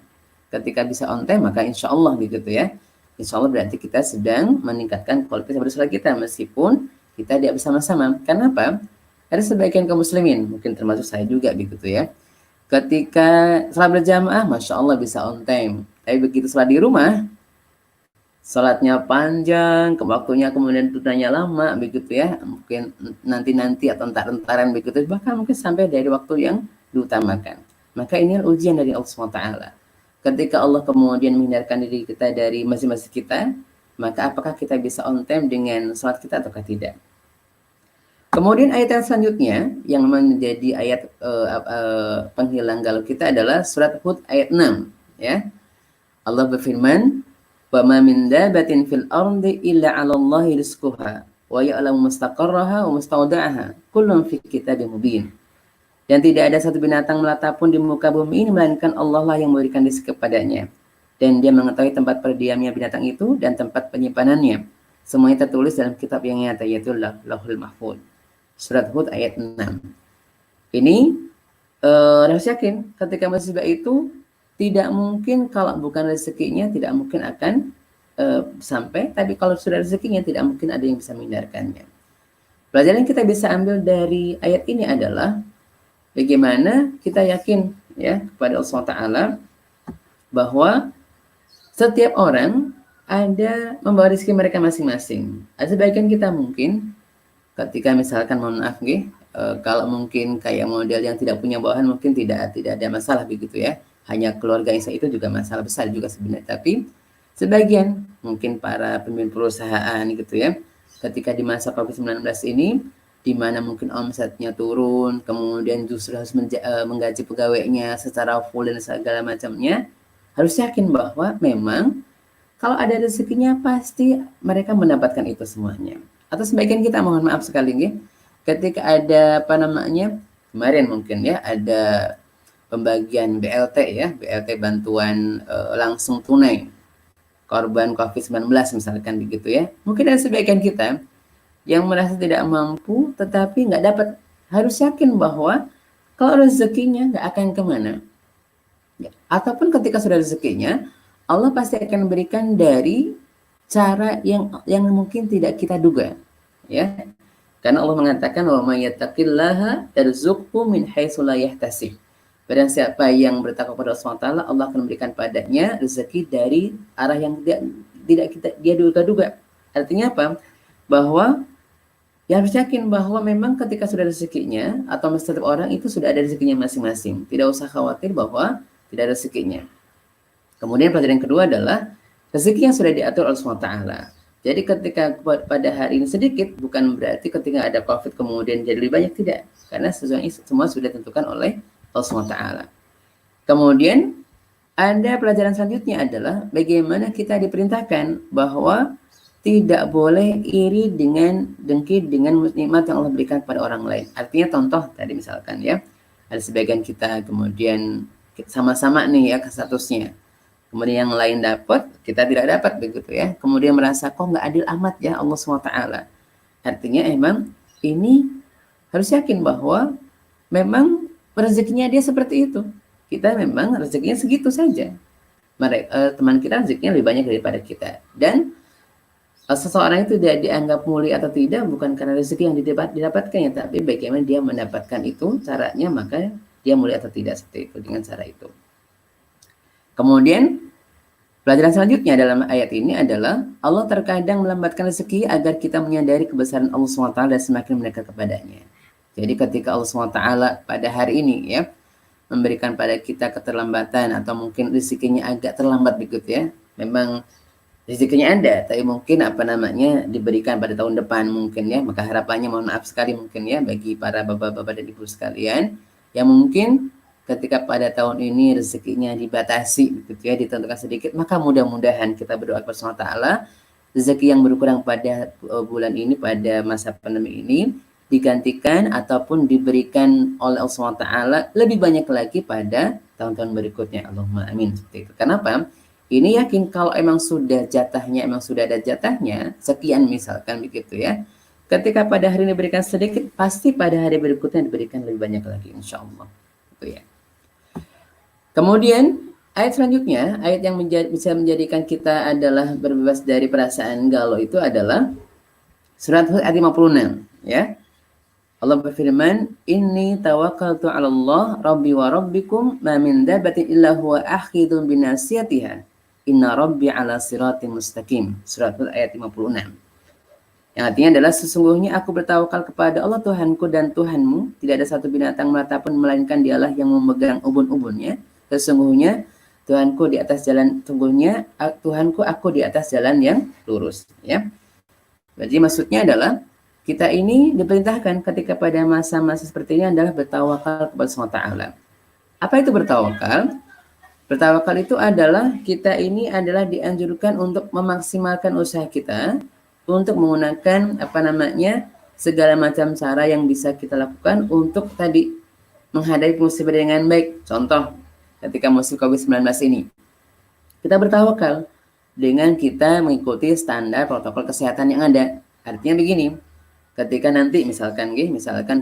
Ketika bisa on time maka insya Allah begitu ya. Insya Allah berarti kita sedang meningkatkan kualitas salat kita meskipun kita tidak bersama-sama. Kenapa? Ada sebagian kaum muslimin, mungkin termasuk saya juga begitu ya. Ketika salat berjamaah, masya Allah bisa on time. Tapi begitu salat di rumah, salatnya panjang, waktunya kemudian tundanya lama, begitu ya. Mungkin nanti atau entar-entaran begitu, bahkan mungkin sampai dari waktu yang diutamakan. Maka ini ujian dari Allah SWT. Ketika Allah kemudian menghindarkan diri kita dari masjid-masjid kita, maka apakah kita bisa on time dengan salat kita ataukah tidak? Kemudian ayat yang selanjutnya yang menjadi ayat penghilang galau kita adalah surat Hud ayat 6 ya. Allah berfirman, "Wa ma min dabatin fil ardi illa 'ala Allahi rizquha wa ya'lamu mustaqarraha wa mustawda'aha kullun fi kitabim mubin." Dan tidak ada satu binatang melata pun di muka bumi ini melainkan Allah lah yang memberikan rezeki kepadanya. Dan dia mengetahui tempat perdiamnya binatang itu dan tempat penyimpanannya. Semuanya tertulis dalam kitab yang nyata yaitu Lauhul Mahfuz. Surat Hud ayat 6. Ini harus yakin ketika musibah itu tidak mungkin kalau bukan rezekinya tidak mungkin akan sampai, tapi kalau sudah rezekinya tidak mungkin ada yang bisa menghindarkannya. Pelajaran yang kita bisa ambil dari ayat ini adalah bagaimana kita yakin ya kepada Allah SWT bahwa setiap orang ada membawa rezeki mereka masing-masing. Ada sebagian kita mungkin ketika misalkan mohon maaf kalau mungkin kayak model yang tidak punya bawahan mungkin tidak ada masalah begitu ya. Hanya keluarga Isa itu juga masalah besar juga sebenarnya. Tapi sebagian mungkin para pemimpin perusahaan gitu ya. Ketika di masa Covid-19 ini di mana mungkin omsetnya turun, kemudian justru harus menggaji pegawainya secara full dan segala macamnya, harus yakin bahwa memang kalau ada rezekinya pasti mereka mendapatkan itu semuanya. Atau sebagian kita mohon maaf sekali ketika ada kemarin mungkin ya ada pembagian BLT ya, BLT bantuan langsung tunai korban Covid-19 misalkan begitu ya. Mungkin ada sebagian kita yang merasa tidak mampu tetapi nggak dapat, harus yakin bahwa kalau rezekinya nggak akan kemana. Ya. Ataupun ketika sudah rezekinya, Allah pasti akan berikan dari cara yang mungkin tidak kita duga, ya. Karena Allah mengatakan wa may yattaqillaha yarzuqhu min haitsu la yahtasib. Barang siapa yang bertakwa kepada Allah SWT, Allah akan memberikan padanya rezeki dari arah yang tidak dia duga-duga. Artinya apa? Bahwa ya harus yakin bahwa memang ketika sudah rezekinya atau setiap orang itu sudah ada rezekinya masing-masing. Tidak usah khawatir bahwa tidak ada rezekinya. Kemudian pelajaran kedua adalah rezeki yang sudah diatur oleh SWT. Jadi ketika pada hari ini sedikit, bukan berarti ketika ada COVID kemudian jadi lebih banyak, tidak. Karena semua sudah ditentukan oleh Allah SWT. Kemudian ada pelajaran selanjutnya adalah bagaimana kita diperintahkan bahwa tidak boleh iri dengan dengki dengan nikmat yang Allah berikan kepada orang lain. Artinya contoh tadi misalkan ya, ada sebagian kita kemudian sama-sama nih ya statusnya. Kemudian yang lain dapat, kita tidak dapat begitu ya. Kemudian merasa kok nggak adil amat ya Allah SWT. Artinya emang ini harus yakin bahwa memang rezekinya dia seperti itu. Kita memang rezekinya segitu saja. Teman kita rezekinya lebih banyak daripada kita. Dan seseorang itu tidak dianggap mulia atau tidak bukan karena rezeki yang didapatkannya, tapi bagaimana dia mendapatkan itu, caranya, maka dia mulia atau tidak seperti itu dengan cara itu. Kemudian pelajaran selanjutnya dalam ayat ini adalah Allah terkadang melambatkan rezeki agar kita menyadari kebesaran Allah SWT dan semakin mendekat kepadanya. Jadi ketika Allah SWT pada hari ini ya memberikan pada kita keterlambatan atau mungkin rezekinya agak terlambat begitu ya. Memang rezekinya ada, tapi mungkin diberikan pada tahun depan mungkin ya. Maka harapannya mohon maaf sekali mungkin ya bagi para bapak-bapak dan ibu sekalian yang mungkin ketika pada tahun ini rezekinya dibatasi begitu ya, ditentukan sedikit, maka mudah-mudahan kita berdoa kepada Allah Taala rezeki yang berkurang pada bulan ini, pada masa pandemi ini digantikan ataupun diberikan oleh Allah SWT lebih banyak lagi pada tahun-tahun berikutnya. Allahumma amin. Seperti itu. Kenapa? Ini yakin kalau emang sudah jatahnya, emang sudah ada jatahnya, sekian misalkan begitu ya. Ketika pada hari ini diberikan sedikit, pasti pada hari berikutnya diberikan lebih banyak lagi, insya Allah. Gitu ya. Kemudian ayat selanjutnya, ayat yang bisa menjadikan kita adalah berbebas dari perasaan galau itu adalah surat Hud ayat 56 ya. Allah berfirman, "Inni tawakkaltu 'ala Allah rabbi wa rabbikum ma min dabbatin illa huwa akhidun binasiyatiha. Inna rabbi 'ala siratim mustaqim." Surat Hud ayat 56. Yang artinya adalah sesungguhnya aku bertawakal kepada Allah Tuhanku dan Tuhanmu, tidak ada satu binatang melata pun melainkan Dialah yang memegang ubun-ubunnya. Sesungguhnya Tuhanku di atas jalan, Tuhanku aku di atas jalan yang lurus ya. Jadi maksudnya adalah kita ini diperintahkan ketika pada masa-masa seperti ini adalah bertawakal kepada Allah Taala. Apa itu bertawakal? Bertawakal itu adalah kita ini adalah dianjurkan untuk memaksimalkan usaha kita untuk menggunakan segala macam cara yang bisa kita lakukan untuk tadi menghadapi musibah dengan baik. Contoh, ketika musim COVID-19 ini, kita bertawakal dengan kita mengikuti standar protokol kesehatan yang ada. Artinya begini, ketika nanti misalkan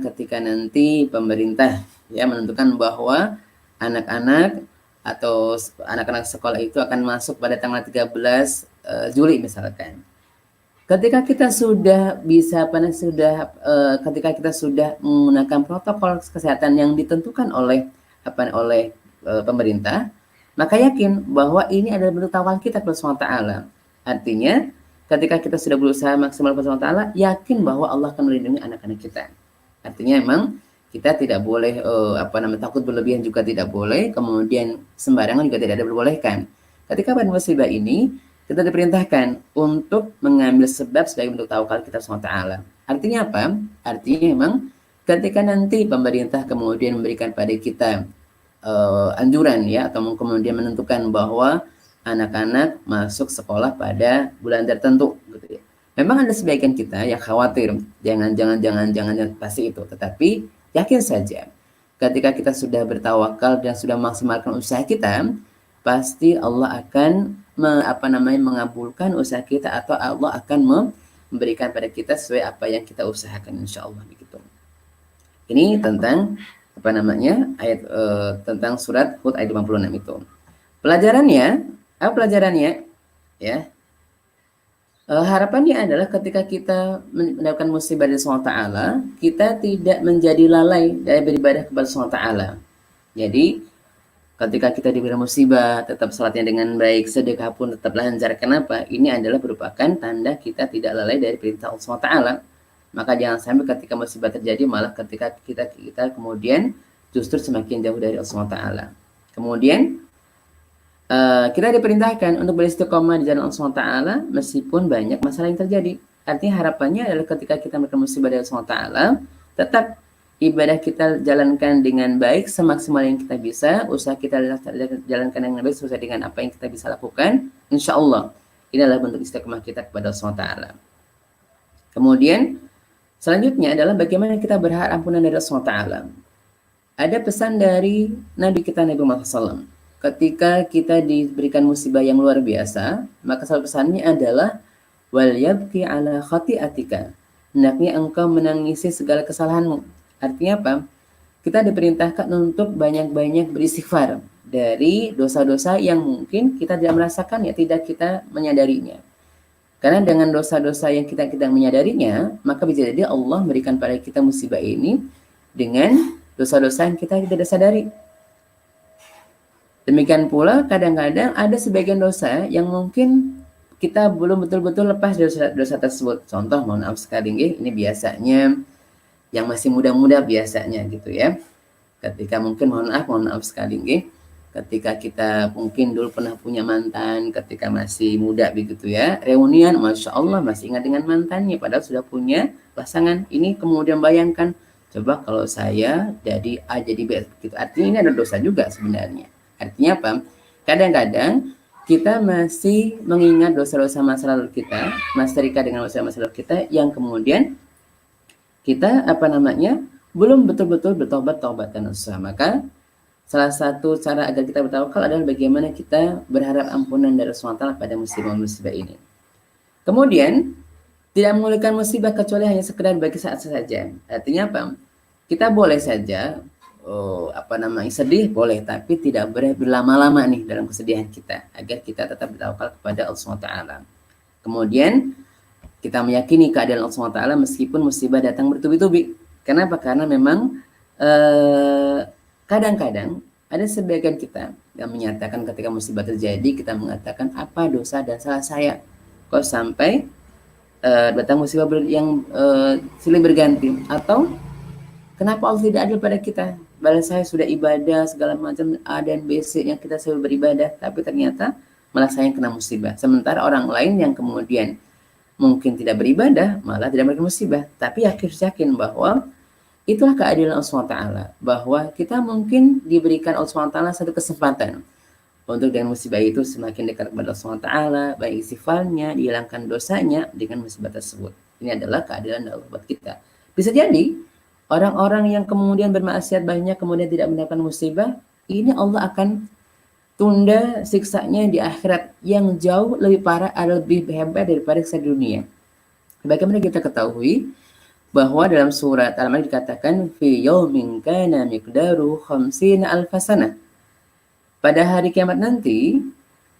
ketika nanti pemerintah ya menentukan bahwa anak-anak atau anak-anak sekolah itu akan masuk pada tanggal 13 Juli misalkan. Ketika kita sudah ketika kita sudah menggunakan protokol kesehatan yang ditentukan oleh pemerintah, maka yakin bahwa ini adalah bentuk tawakal kita kepada Allah Taala. Artinya ketika kita sudah berusaha maksimal kepada Allah Taala, yakin bahwa Allah akan melindungi anak-anak kita. Artinya memang kita tidak boleh takut berlebihan juga tidak boleh, kemudian sembarangan juga tidak ada diperbolehkan. Ketika pada musibah ini kita diperintahkan untuk mengambil sebab sebagai bentuk tawakal kita kepada Allah Taala. Artinya apa? Artinya memang ketika nanti pemerintah kemudian memberikan pada kita anjuran ya, atau kemudian menentukan bahwa anak-anak masuk sekolah pada bulan tertentu gitu ya. Memang ada sebagian kita yang khawatir, jangan pasti itu, tetapi yakin saja ketika kita sudah bertawakal dan sudah maksimalkan usaha kita, pasti Allah akan mengabulkan usaha kita atau Allah akan memberikan pada kita sesuai apa yang kita usahakan, insyaallah begitu. Ini tentang ayat tentang surat Hud ayat 56 itu. Pelajarannya ya. Harapannya adalah ketika kita mendapatkan musibah dari Allah Taala, kita tidak menjadi lalai dari beribadah kepada Allah Taala. Jadi ketika kita diberi musibah, tetap salatnya dengan baik, sedekah pun tetap lancar. Kenapa? Ini adalah merupakan tanda kita tidak lalai dari perintah Allah Taala. Maka jangan sampai ketika musibah terjadi malah ketika kita kemudian justru semakin jauh dari Allah Taala. Kemudian kita diperintahkan untuk beristiqomah di jalan Allah Taala meskipun banyak masalah yang terjadi. Artinya harapannya adalah ketika kita mendapatkan musibah dari Allah Taala, tetap ibadah kita jalankan dengan baik semaksimal yang kita bisa, usaha kita jalankan dengan baik sesuai dengan apa yang kita bisa lakukan. Insya Allah ini adalah bentuk istiqomah kita kepada Allah Taala. Kemudian selanjutnya adalah bagaimana kita berharap ampunan dari Allah Taala. Ada pesan dari Nabi kita Nabi Muhammad SAW. Ketika kita diberikan musibah yang luar biasa, maka salah pesannya adalah wal yabki ala khati'atika. Hendaknya engkau menangisi segala kesalahanmu. Artinya apa? Kita diperintahkan untuk banyak-banyak beristighfar dari dosa-dosa yang mungkin kita tidak merasakan, ya tidak kita menyadarinya. Karena dengan dosa-dosa yang kita menyadarinya, maka bisa jadi Allah memberikan pada kita musibah ini dengan dosa-dosa yang kita tidak sadari. Demikian pula kadang-kadang ada sebagian dosa yang mungkin kita belum betul-betul lepas dari dosa tersebut. Contoh, mohon maaf sekali, ini biasanya yang masih muda-muda biasanya gitu ya. Ketika mungkin mohon maaf sekali nggih, ketika kita mungkin dulu pernah punya mantan ketika masih muda begitu ya, reunian Masya Allah masih ingat dengan mantannya padahal sudah punya pasangan. Ini kemudian bayangkan, coba kalau saya jadi A jadi B gitu. Artinya ini ada dosa juga sebenarnya. Artinya apa? Kadang-kadang kita masih mengingat dosa-dosa masa lalu kita, masih terikat dengan dosa masa lalu kita yang kemudian kita belum betul-betul bertobat taubatan nasuha. Maka salah satu cara agar kita bertawakal adalah bagaimana kita berharap ampunan dari Allah SWT pada musibah-musibah ini. Kemudian tidak mengeluhkan musibah kecuali hanya sekedar bagi saat saja. Artinya apa? Kita boleh saja sedih boleh, tapi tidak boleh berlama-lama nih dalam kesedihan kita agar kita tetap bertawakal kepada Allah SWT. Kemudian kita meyakini keadaan Allah SWT meskipun musibah datang bertubi-tubi. Kenapa? Karena memang kadang-kadang ada sebagian kita yang menyatakan ketika musibah terjadi kita mengatakan apa dosa dan salah saya kok sampai datang musibah yang silih berganti, atau kenapa Allah tidak adil pada kita? Balas saya sudah ibadah segala macam A dan B C yang kita selalu beribadah, tapi ternyata malah saya yang kena musibah. Sementara orang lain yang kemudian mungkin tidak beribadah malah tidak mendapatkan musibah. Tapi yakin bahwa itulah keadilan Allah SWT, bahwa kita mungkin diberikan Allah SWT satu kesempatan untuk dengan musibah itu semakin dekat kepada Allah SWT, baik istighfarnya, dihilangkan dosanya dengan musibah tersebut. Ini adalah keadilan Allah buat kita. Bisa jadi orang-orang yang kemudian bermaksiat banyak kemudian tidak mendapatkan musibah, ini Allah akan tunda siksanya di akhirat yang jauh lebih parah, lebih hebat daripada siksa dunia. Bagaimana kita ketahui bahwa dalam surat Al-Maidah dikatakan fi yaumin kana miqdaru 50 alfasana. Pada hari kiamat nanti,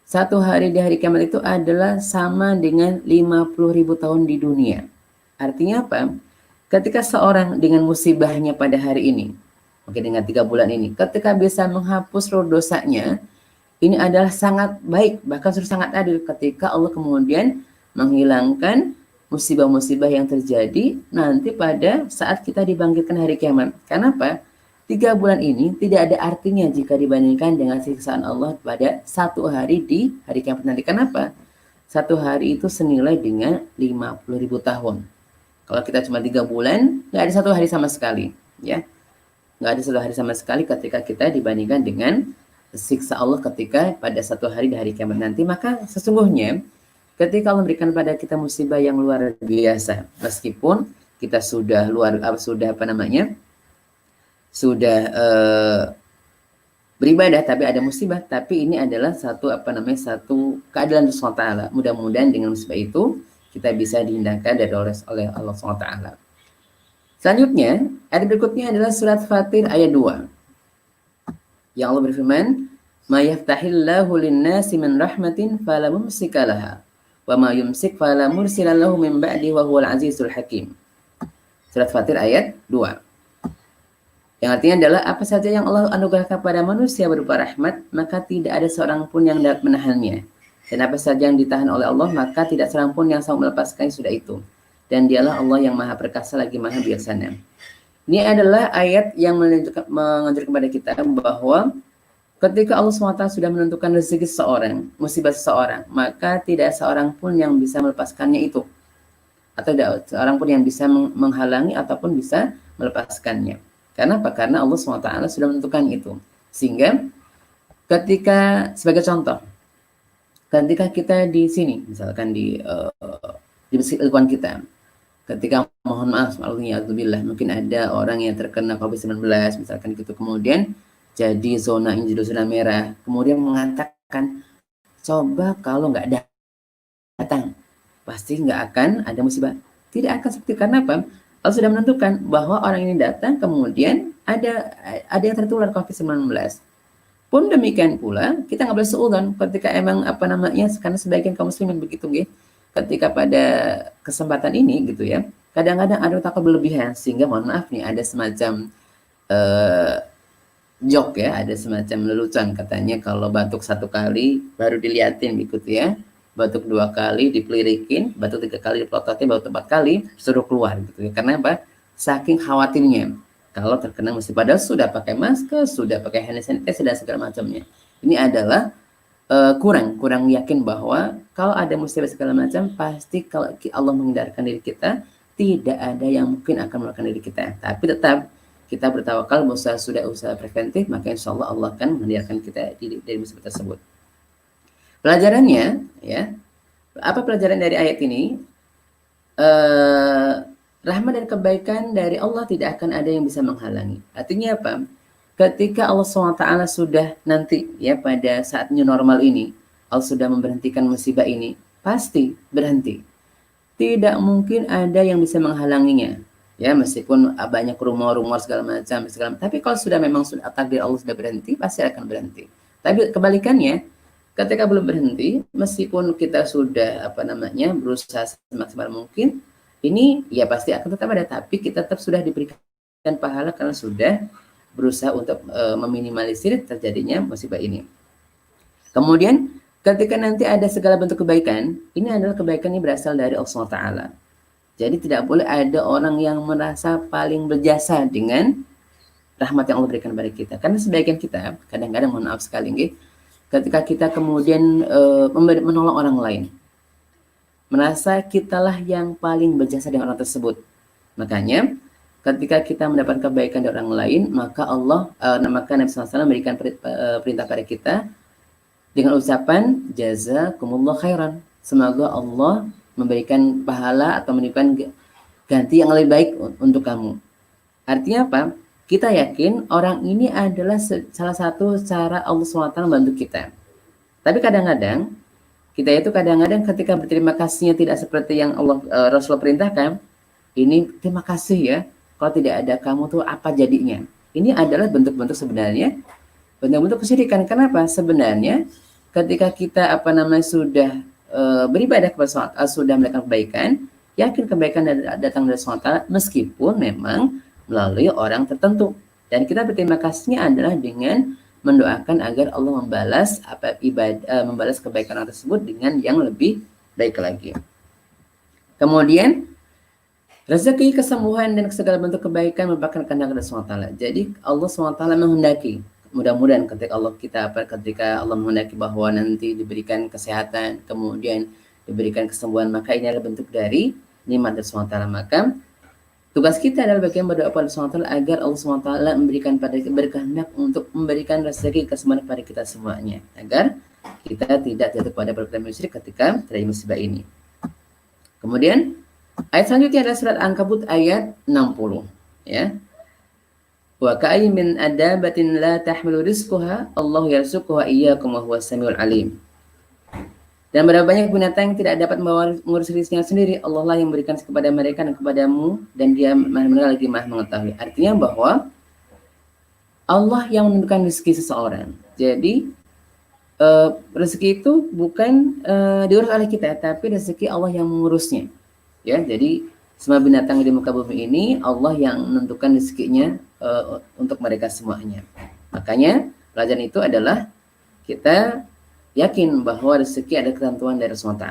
satu hari di hari kiamat itu adalah sama dengan 50.000 tahun di dunia. Artinya apa? Ketika seorang dengan musibahnya pada hari ini, mungkin dengan 3 bulan ini, ketika bisa menghapus seluruh dosanya, ini adalah sangat baik, bahkan sudah sangat adil ketika Allah kemudian menghilangkan musibah-musibah yang terjadi nanti pada saat kita dibangkitkan hari kiamat. Kenapa? 3 bulan ini tidak ada artinya jika dibandingkan dengan siksaan Allah pada satu hari di hari kiamat nanti. Kenapa? Satu hari itu senilai dengan 50.000 tahun. Kalau kita cuma 3 bulan, nggak ada satu hari sama sekali, ya, nggak ada satu hari sama sekali ketika kita dibandingkan dengan siksa Allah ketika pada satu hari di hari kiamat nanti. Maka sesungguhnya ketika Allah memberikan pada kita musibah yang luar biasa, meskipun kita sudah beribadah tapi ada musibah, tapi ini adalah satu keadilan Allah SWT. Mudah-mudahan dengan musibah itu kita bisa dihindarkan dari oleh Allah SWT. Selanjutnya, ayat berikutnya adalah surat Fatir ayat 2. Yang Allah berfirman, "Ma yaftahillahu lin-nasi min rahmatin fala mumsika laha, wa ma yumsik fala mursila lahu min ba'di wa huwal azizul hakim." Surat Fatir ayat 2. Yang artinya adalah apa saja yang Allah anugerahkan kepada manusia berupa rahmat, maka tidak ada seorang pun yang dapat menahannya. Dan apa saja yang ditahan oleh Allah, maka tidak seorang pun yang sanggup melepaskannya sudah itu. Dan dialah Allah yang maha perkasa lagi maha bijaksana. Ini adalah ayat yang mengajarkan kepada kita bahwa ketika Allah SWT sudah menentukan rezeki seseorang, musibah seseorang, maka tidak seorang pun yang bisa melepaskannya itu. Atau tidak seorang pun yang bisa menghalangi ataupun bisa melepaskannya. Karena apa? Karena Allah SWT sudah menentukan itu. Sehingga ketika, sebagai contoh, ketika kita di sini, misalkan di lingkungan kita, ketika mohon maaf, mungkin ada orang yang terkena COVID-19, misalkan gitu, kemudian jadi zona merah, kemudian mengatakan, coba kalau nggak datang, pasti nggak akan ada musibah. Tidak akan seperti, karena apa? Allah sudah menentukan bahwa orang ini datang, kemudian ada yang tertular COVID-19. Pun demikian pula, kita nggak boleh seudon ketika emang karena sebagian kaum muslimin begitu, gitu. Ketika pada kesempatan ini gitu ya, kadang-kadang ada takut berlebihan, sehingga mohon maaf nih ada semacam joke ya, ada semacam lelucon katanya kalau batuk 1 kali baru diliatin gitu ya, batuk 2 kali dipelirikin, batuk 3 kali dipelototin, batuk 4 kali suruh keluar gitu ya. Karena apa? Saking khawatirnya. kalau terkena musibah. Padahal sudah pakai masker, sudah pakai hand sanitizer dan segala macamnya. Ini adalah kurang yakin bahwa kalau ada musibah segala macam, pasti kalau Allah menghindarkan diri kita, tidak ada yang mungkin akan melakukan diri kita. Tapi tetap kita bertawakal, sudah usaha preventif, maka insya Allah Allah akan menghindarkan kita dari musibah tersebut. Pelajarannya, ya, apa pelajaran dari ayat ini? Rahmat dan kebaikan dari Allah tidak akan ada yang bisa menghalangi. Artinya apa? Ketika Allah SWT sudah nanti, ya, pada saat new normal ini, Allah sudah memberhentikan musibah ini, pasti berhenti. Tidak mungkin ada yang bisa menghalanginya. Ya, meskipun banyak rumor segala macam. Tapi kalau sudah memang sudah takdir Allah sudah berhenti, pasti akan berhenti. Tapi kebalikannya, ketika belum berhenti, meskipun kita sudah berusaha semaksimal mungkin, ini ya pasti akan tetap ada. Tapi kita tetap sudah diberikan pahala karena sudah berusaha untuk meminimalisir terjadinya musibah ini. Kemudian ketika nanti ada segala bentuk kebaikan, ini adalah kebaikan yang berasal dari Allah SWT. Jadi tidak boleh ada orang yang merasa paling berjasa dengan rahmat yang Allah berikan kepada kita. Karena sebagian kita, kadang-kadang mohon maaf sekali, ketika kita kemudian menolong orang lain, merasa kitalah yang paling berjasa dengan orang tersebut. Makanya ketika kita mendapat kebaikan dari orang lain, maka maka Nabi SAW memberikan perintah pada kita dengan ucapan jazakumullah khairan. Semoga Allah memberikan pahala atau memberikan ganti yang lebih baik untuk kamu. Artinya apa? Kita yakin orang ini adalah salah satu cara Allah SWT membantu kita. Tapi kadang-kadang kita itu ketika berterima kasihnya tidak seperti yang Rasulullah perintahkan. Ini terima kasih ya. Kalau tidak ada kamu tuh apa jadinya? Ini adalah bentuk-bentuk sebenarnya bentuk-bentuk kesyirikan. Kenapa? Sebenarnya ketika kita sudah beribadah kepada Allah, sudah melakukan kebaikan, yakin kebaikan datang dari Allah meskipun memang melalui orang tertentu. Dan kita berterima kasihnya adalah dengan mendoakan agar Allah membalas kebaikan tersebut dengan yang lebih baik lagi. Kemudian rezeki, kesembuhan, dan segala bentuk kebaikan merupakan kehendak Allah SWT. Jadi Allah SWT menghendaki, mudah-mudahan ketika Allah menghendaki bahwa nanti diberikan kesehatan, kemudian diberikan kesembuhan, maka ini adalah bentuk dari nikmat Allah SWT. Maka tugas kita adalah bagaimana berdoa pada Allah SWT agar Allah SWT memberikan pada kita, berkehendak untuk memberikan rezeki kesembuhan kepada kita semuanya, agar kita tidak jatuh pada perbuatan musyrik ketika terjadi musibah ini. Kemudian ayat selanjutnya adalah surat Ankabut ayat 60, ya. Wa ka'ayyin min adabatin la tahmilu rizquha Allahu yarzuquha iyyakum wa huwas samiul alim. Dan berapa banyak binatang yang tidak dapat mengurus rezekinya sendiri, Allah lah yang memberikan kepada mereka dan kepadamu, dan Dia lagi Maha mengetahui. Artinya bahwa Allah yang menentukan rezeki seseorang. Jadi rezeki itu bukan diurus oleh kita, tapi rezeki Allah yang mengurusnya. Ya, jadi semua binatang di muka bumi ini Allah yang menentukan rezekinya untuk mereka semuanya. Makanya pelajaran itu adalah kita yakin bahwa rezeki ada ketentuan dari Allah SWT.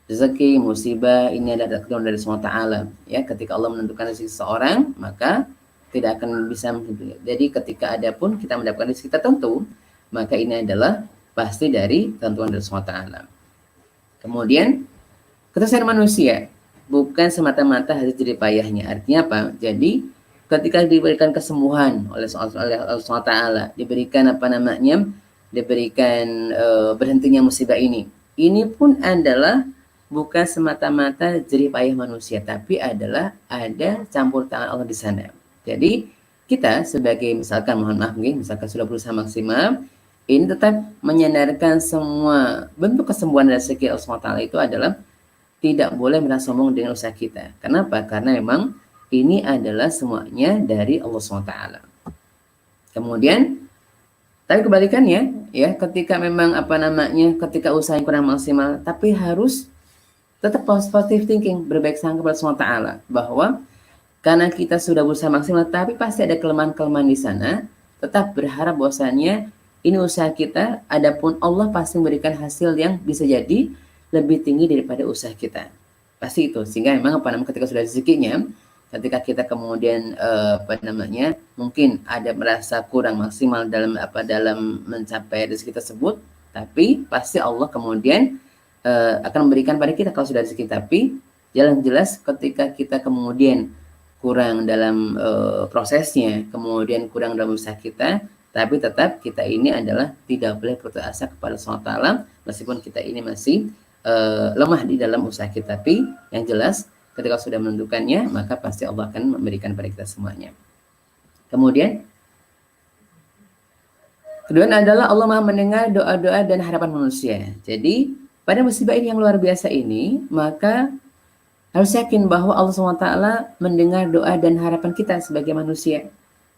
Rezeki, musibah ini adalah ketentuan dari Allah SWT. Ya, ketika Allah menentukan rezeki seseorang, maka tidak akan bisa. Jadi ketika ada pun kita mendapatkan rezeki tertentu, maka ini adalah pasti dari ketentuan dari Allah SWT. Kemudian ketersediaan manusia bukan semata-mata hasil jerih payahnya. Artinya apa? Jadi ketika diberikan kesembuhan oleh Allah SWT, diberikan berhentinya musibah ini pun adalah bukan semata-mata jerih payah manusia, tapi adalah ada campur tangan Allah di sana. Jadi kita sebagai misalkan sudah berusaha maksimal, ini tetap menyandarkan semua bentuk kesembuhan dari rezeki Allah SWT itu adalah tidak boleh merasa sombong dengan usaha kita. Kenapa? Karena memang ini adalah semuanya dari Allah SWT. Kemudian, tapi kebalikannya, ya, ketika memang ketika usaha yang kurang maksimal, tapi harus tetap positive thinking, berbaik sangka kepada Allah SWT, bahwa karena kita sudah berusaha maksimal, tapi pasti ada kelemahan-kelemahan di sana, tetap berharap bahwasannya ini usaha kita, adapun Allah pasti memberikan hasil yang bisa jadi lebih tinggi daripada usaha kita. Pasti itu. Sehingga memang ketika sudah rezekinya, ketika kita kemudian mungkin ada merasa kurang maksimal dalam mencapai rezeki tersebut, tapi pasti Allah kemudian akan memberikan pada kita kalau sudah rezeki. Tapi jelas ketika kita kemudian kurang dalam prosesnya, kemudian kurang dalam usaha kita, tapi tetap kita ini adalah tidak boleh putus asa kepada Allah SWT, meskipun kita ini masih lemah di dalam usaha kita. Tapi yang jelas ketika sudah menentukannya, maka pasti Allah akan memberikan pada kita semuanya. Kemudian kedua adalah Allah Maha mendengar doa-doa dan harapan manusia. Jadi pada musibah ini yang luar biasa ini, maka harus yakin bahwa Allah SWT mendengar doa dan harapan kita sebagai manusia.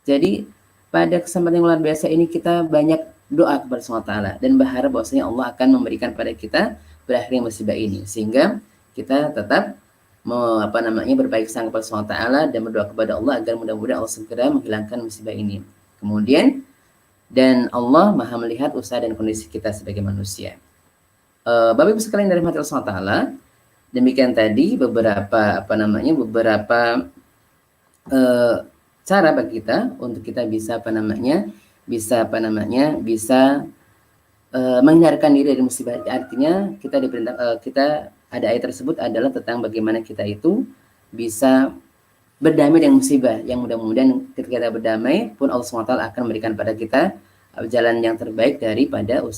Jadi pada kesempatan yang luar biasa ini kita banyak doa kepada Allah SWT dan berharap bahwasanya Allah akan memberikan pada kita berakhirnya musibah ini, sehingga kita tetap berbaik sangka kepada Allah SWT dan berdoa kepada Allah agar mudah-mudahan Allah segera menghilangkan musibah ini. Kemudian dan Allah Maha melihat usaha dan kondisi kita sebagai manusia. Bapak Ibu sekalian dari Allah SWT, demikian tadi beberapa cara bagi kita untuk kita bisa menghindarkan diri dari musibah. Artinya kita ada ayat tersebut adalah tentang bagaimana kita itu bisa berdamai dengan musibah, yang mudah-mudahan ketika kita berdamai pun Allah SWT akan memberikan pada kita jalan yang terbaik dari Allah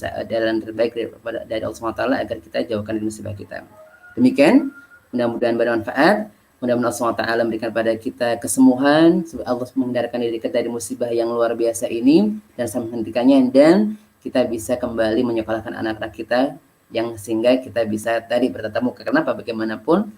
SWT agar kita jauhkan dari musibah kita. Demikian, mudah-mudahan bermanfaat, mudah-mudahan Allah SWT memberikan pada kita kesembuhan, Allah menghindarkan diri kita dari musibah yang luar biasa ini dan sampai menghentikannya, dan kita bisa kembali menyekolahkan anak-anak kita yang sehingga kita bisa tadi bertatap muka. Kenapa? Bagaimanapun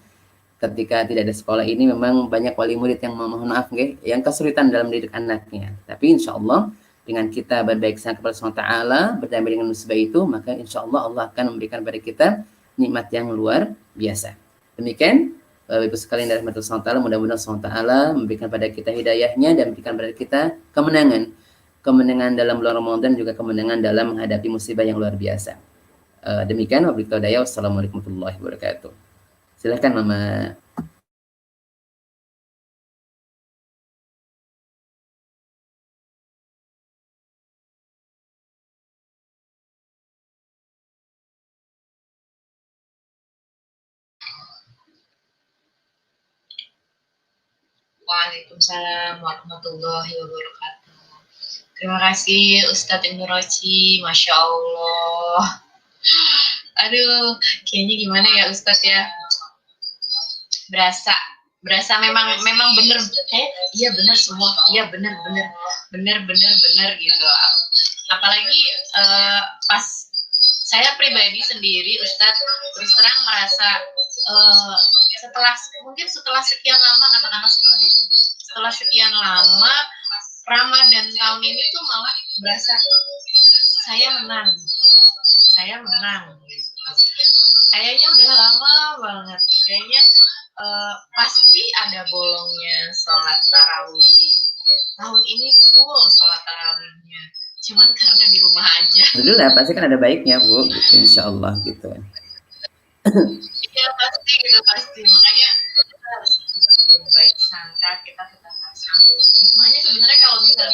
ketika tidak ada sekolah ini memang banyak wali murid yang mohon maaf yang kesulitan dalam mendidik anaknya. Tapi insya Allah dengan kita berbaik sangka kepada Allah SWT, berdamai dengan musibah itu, maka insya Allah Allah akan memberikan pada kita nikmat yang luar biasa. Demikian Bapak Ibu sekalian dari rahmat Allah SWT, mudah-mudahan Allah SWT memberikan pada kita hidayahnya dan memberikan pada kita kemenangan dalam bulan Ramadan, juga kemenangan dalam menghadapi musibah yang luar biasa. Demikian wabillahi taufiq. Wassalamualaikum warahmatullahi wabarakatuh. Silakan Mama. Waalaikumsalam warahmatullahi wabarakatuh. Terima kasih Ustadz Ibnu Roci, Masya Allah. Aduh, kayaknya gimana ya Ustadz ya? Berasa memang bener. Iya bener semua. Iya bener gitu. Apalagi pas saya pribadi sendiri Ustadz terus terang merasa setelah sekian lama, katakanlah seperti itu, setelah sekian lama Ramadan tahun ini tuh malah berasa saya menang gitu. Kayaknya udah lama banget, kayaknya pasti ada bolongnya sholat tarawih. Tahun ini full sholat tarawihnya, cuman karena di rumah aja. Alhamdulillah, pasti kan ada baiknya Bu, insya Allah gitu. Iya pasti, makanya kita harus berbaik sangka, kita tetap harus ambil hikmahnya. Sebenarnya kalau kita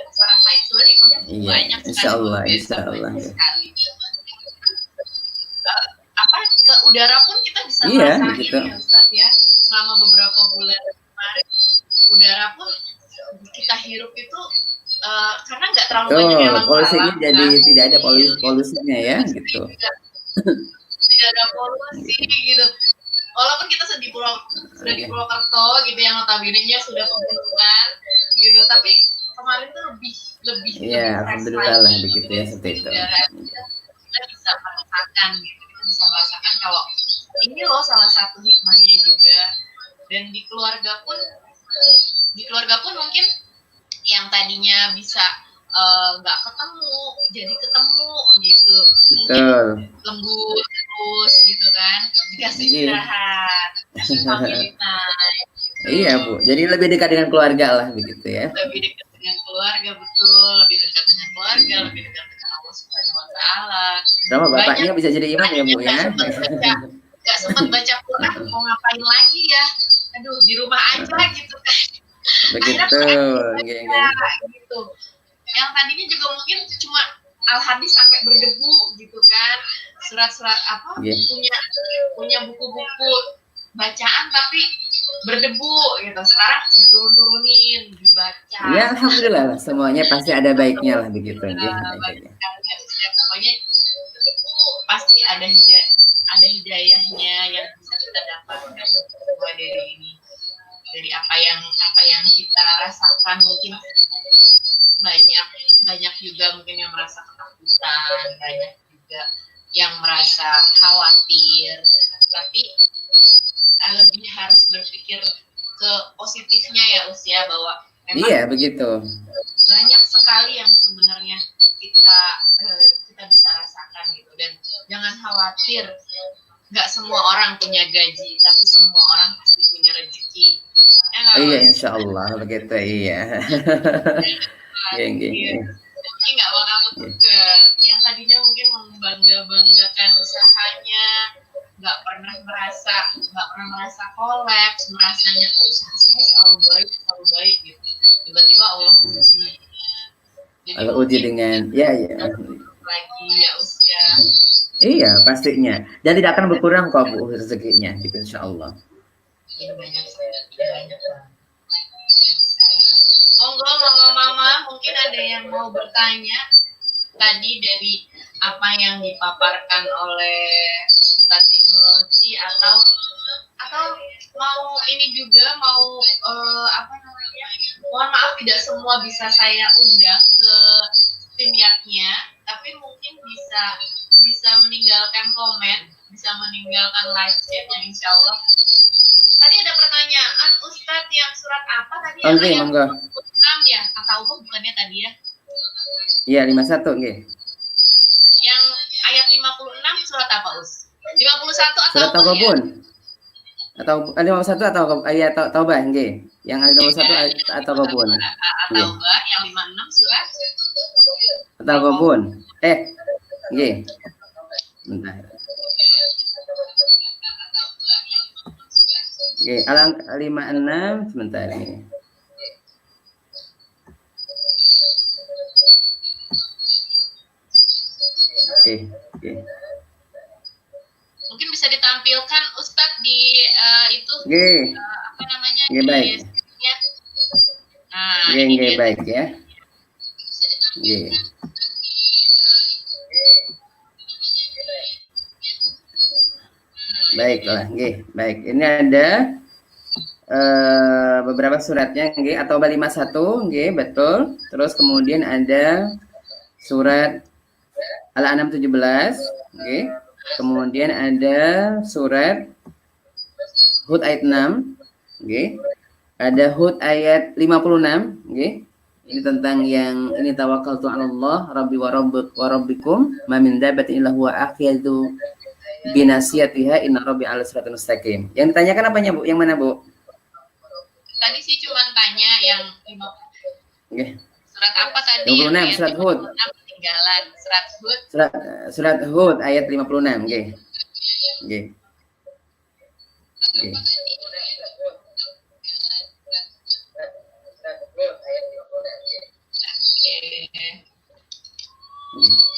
bisa rasain sebenarnya hikmahnya banyak sekali. Insya Allah sekali. Ke udara pun kita bisa rasain gitu. Ya Ustaz ya, selama beberapa bulan kemarin udara pun kita hirup itu karena nggak terlalu banyak yang polusinya jadi tidak ada polusinya ya gitu. Tidak ada polusi gitu. Walaupun kita sudah di Purwokerto gitu yang notabene-nya sudah pembentukan gitu, tapi kemarin tuh lebih alhamdulillah lah begitu ya, seperti itu. Kita bisa merasakan gitu. Bisa merasakan kalau ini loh salah satu hikmahnya juga. Dan di keluarga pun mungkin yang tadinya bisa nggak ketemu jadi ketemu gitu, mungkin lembut terus gitu kan, dikasih istirahat, dikasih family time gitu. Iya Bu, jadi lebih dekat dengan keluarga lah begitu ya, lebih dekat dengan keluarga, betul, lebih dekat dengan keluarga, lebih dekat dengan Allah Subhanahu wa Ta'ala. sama bapaknya bisa jadi imam ya Bu ya. Nggak sempat baca Quran, mau ngapain lagi ya? Aduh, di rumah aja gitu kan. Begitu. Gitu. Yang tadinya juga mungkin cuma Al-Hadis sampai berdebu gitu kan. Surat-surat apa? Punya buku-buku bacaan tapi berdebu gitu. Sekarang diturun-turunin, dibaca. Ya alhamdulillah lah, semuanya pasti ada baiknya lah begitu. Pokoknya pasti ada hidayahnya yang bisa kita dapatkan mulai dari ini, dari apa yang kita rasakan. Mungkin banyak juga mungkin yang merasa ketakutan, banyak juga yang merasa khawatir, tapi lebih harus berpikir ke positifnya ya usia, bahwa memang begitu. Banyak sekali yang sebenarnya kita bisa rasakan gitu, dan jangan khawatir, nggak semua orang punya gaji, tapi semua orang pasti punya rezeki. Iya, insya Allah begitu, iya. Mungkin nggak bakal ketukar. Yang tadinya mungkin membanggakan usahanya, nggak pernah merasa kolaps, merasanya usaha saya selalu baik gitu. Tiba-tiba Allah uji. Allah uji dengan lagi ya usia. Iya pastinya, dan tidak akan berkurang kok Bu rezekinya gitu insya Allah. Ini banyak. Monggo mama mungkin ada yang mau bertanya tadi dari apa yang dipaparkan oleh Ustadz Ibnulci, atau mau ini juga mau mohon maaf tidak semua bisa saya undang ke timnya, tapi mungkin bisa meninggalkan komen, bisa meninggalkan live chatnya insya Allah. Tadi ada pertanyaan Ustadz, yang surat apa tadi? Yang ayat 56 ya? Atau bukannya tadi ya? Iya 51 nggih. Yang ayat 56 surat apa Us? 51 atau surat Taubah atau 51 atau ayat Taubah nggih. Yang ayat 51 ayat Taubah. Taubah yang 56 surat Taubah. Nggih. Bentar. Oke, alam 56 sebentar ini. Oke. Mungkin bisa ditampilkan Ustadz di itu apa namanya? Oke, baik. Oke, baik ya. Oke. Baiklah, baik. Ini ada beberapa suratnya, atau 51, betul. Terus kemudian ada surat Al-An'am 17, Kemudian ada surat Hud ayat 6, Ada Hud ayat 56, Ini tentang yang ini tawakkaltu 'ala Allah, rabbi wa rabbikum, ma min dabbatin illa huwa akhidhu binasiyatiha, inna rabbi 'ala siratal mustaqim. Yang ditanyakan apanya, Bu? Yang mana, Bu? Tadi sih cuma tanya yang 50. Surat apa tadi? 26, surat Hud. Ketinggalan surat Hud. Surat Hud ayat 56,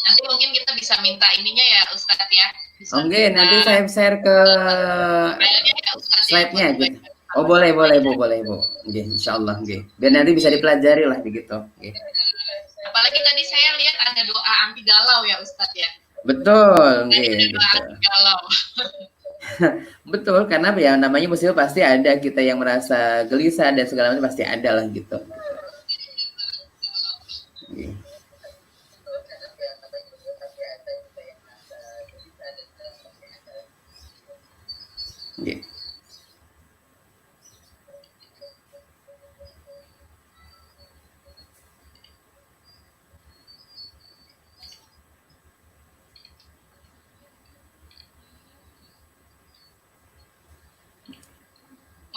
Nanti mungkin kita bisa minta ininya ya Ustadz ya. Nanti saya share ke slide-nya gitu. Oh boleh Bu. Insyaallah biar nanti bisa dipelajari lah begitu. Apalagi tadi saya lihat ada doa anti galau ya Ustadz ya. Betul, doa anti galau. Betul, karena yang namanya musibah pasti ada, kita yang merasa gelisah dan segala macam pasti ada lah gitu.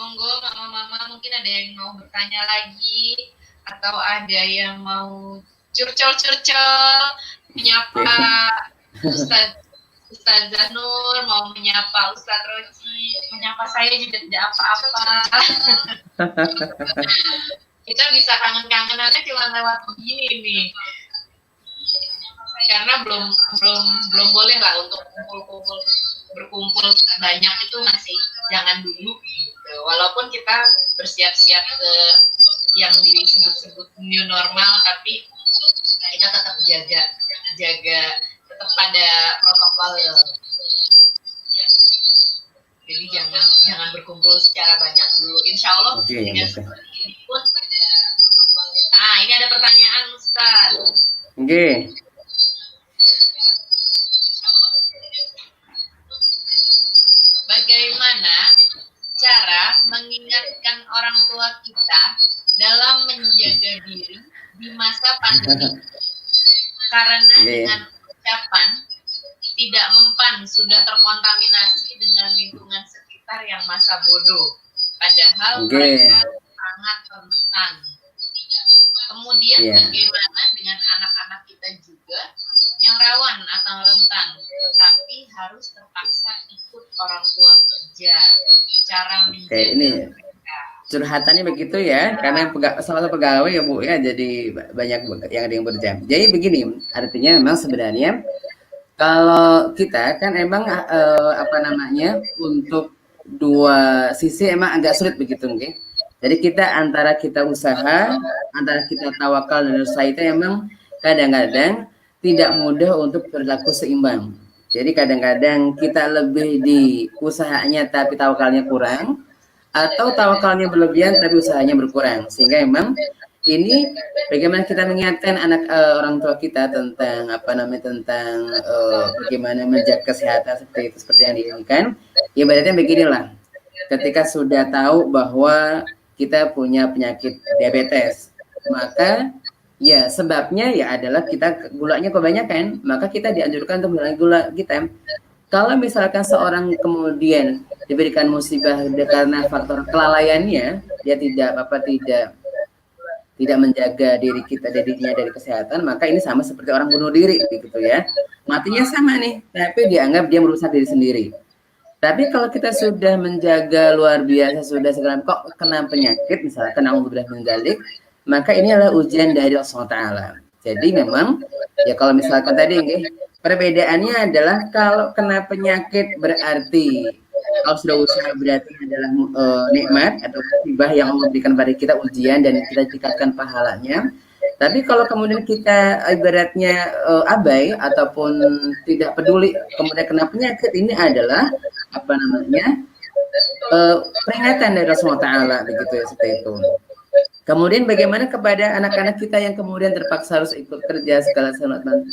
Monggo mama-mama mungkin ada yang mau bertanya lagi, atau ada yang mau curcol menyapa Ustadz Ustazah Nur, mau menyapa Ustadz Roci, menyapa saya juga tidak apa-apa. Kita bisa kangen-kangenannya cuma lewat begini nih. Karena belum boleh lah untuk berkumpul banyak itu masih jangan dulu gitu. Walaupun kita bersiap-siap ke yang disebut-sebut new normal, tapi kita tetap jaga tetap pada protokol. Jadi jangan berkumpul secara banyak dulu. Insya Allah dengan seperti ini pun. Ini ada pertanyaan Ustaz. Bagaimana cara mengingatkan orang tua kita dalam menjaga diri di masa pandemi? Karena dengan ucapan tidak mempan sudah terkontaminasi dengan lingkungan sekitar yang masa bodoh. Padahal mereka sangat rentan. Kemudian bagaimana dengan anak-anak kita juga yang rawan atau rentan, tetapi harus terpaksa ikut orang tua kerja. Cara menjaga mereka. Curhatannya begitu ya, karena salah satu pegawai ya Bu ya, jadi banyak yang ada yang berjam. Jadi begini, artinya memang sebenarnya kalau kita kan emang untuk dua sisi emang agak sulit begitu mungkin. Jadi kita antara kita usaha, antara kita tawakal dan usaha itu emang kadang-kadang tidak mudah untuk berlaku seimbang. Jadi kadang-kadang kita lebih di usahanya tapi tawakalnya kurang, atau tawakalnya berlebihan tapi usahanya berkurang. Sehingga emang ini bagaimana kita mengingatkan orang tua kita tentang bagaimana menjaga kesehatan seperti yang diinginkan. Ibaratnya beginilah, ketika sudah tahu bahwa kita punya penyakit diabetes, maka ya sebabnya ya adalah kita gulanya kebanyakan, maka kita dianjurkan untuk mengurangi gula kita. Kalau misalkan seorang kemudian diberikan musibah karena faktor kelalaiannya, dia tidak menjaga dirinya dari kesehatan, maka ini sama seperti orang bunuh diri gitu ya. Matinya sama nih, tapi dianggap dia merusak diri sendiri. Tapi kalau kita sudah menjaga luar biasa, sudah segala kok kena penyakit, misalkan na'udzubillah min dzalik, maka ini adalah ujian dari Allah SWT. Jadi memang ya kalau misalkan tadi perbedaannya adalah kalau kena penyakit berarti kalau sudah usaha berarti adalah nikmat atau musibah yang Allah berikan pada kita, ujian dan kita tingkatkan pahalanya. Tapi kalau kemudian kita ibaratnya abai ataupun tidak peduli kemudian kena penyakit, ini adalah peringatan dari Rasulullah Ta'ala begitu ya, seperti itu. Kemudian bagaimana kepada anak-anak kita yang kemudian terpaksa harus ikut kerja segala macam.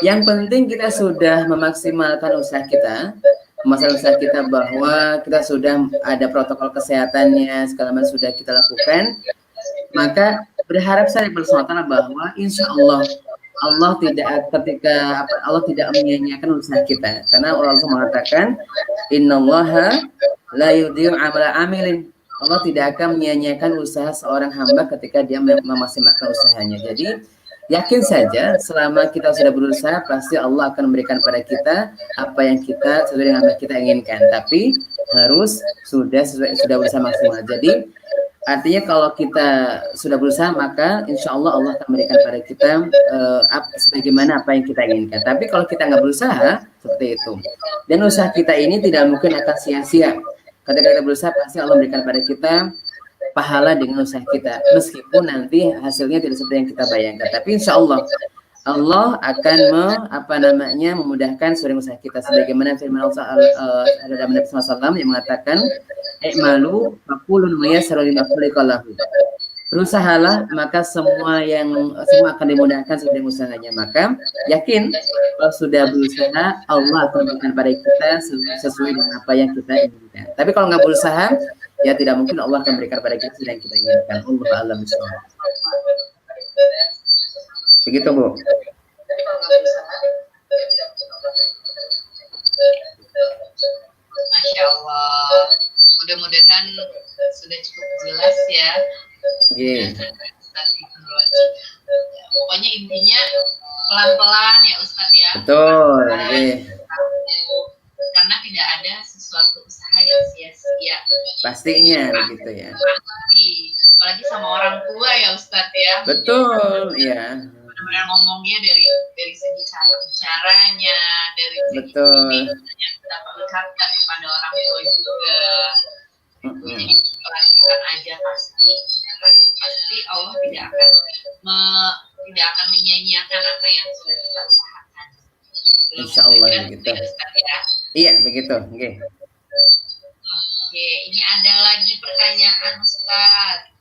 Yang penting kita sudah memaksimalkan usaha kita, bahwa kita sudah ada protokol kesehatannya, segala macam sudah kita lakukan. Maka berharap saya bersama bahwa insya Allah Allah tidak menyia-nyiakan usaha kita, karena Allah mengatakan innallaha la yudhi'u 'amala 'amilin. Allah tidak akan menyia-nyiakan usaha seorang hamba ketika dia memaksimalkan usahanya. Jadi yakin saja selama kita sudah berusaha pasti Allah akan memberikan pada kita apa yang kita sesuai dengan apa yang kita inginkan. Tapi harus sudah berusaha maksimal. Jadi artinya kalau kita sudah berusaha maka insya Allah Allah akan memberikan pada kita sebagaimana apa yang kita inginkan. Tapi kalau kita nggak berusaha seperti itu, dan usaha kita ini tidak mungkin akan sia-sia. Ketika kita berusaha pasti Allah memberikan pada kita pahala dengan usaha kita, meskipun nanti hasilnya tidak seperti yang kita bayangkan. Tapi insya Allah Allah akan memudahkan seluruh usaha kita, sebagaimana firman Allah dalam Nabi SAW yang mengatakan i'malu faqulun mayassara lima khuliqalahu. Berusahalah maka semua akan dimudahkan sesuai usahanya. Maka yakin kalau sudah berusaha Allah akan memberikan pada kita sesuai dengan apa yang kita inginkan. Tapi kalau nggak berusaha ya tidak mungkin Allah akan memberikan pada kita sesuai yang kita inginkan. Allahu a'lam bishawab. Begitu Bu. Masya Allah. Mudah-mudahan sudah cukup jelas ya. Pokoknya intinya pelan-pelan ya Ustadz ya. Betul. ada sesuatu usaha yang sia-sia. Pastinya begitu ya. Apalagi sama orang tua ya Ustadz ya. Betul, ya. Benar-benar ngomongnya dari segi cara bicaranya, dari segi Betul. yang kita perlihatkan kepada orang tua juga. Jadi lakukan aja pasti Allah tidak akan menyia-nyiakan apa yang sudah kita usahakan. Insya Allah begitu. Ya. Iya begitu. Oke. Oke, ini ada lagi pertanyaan Ustaz.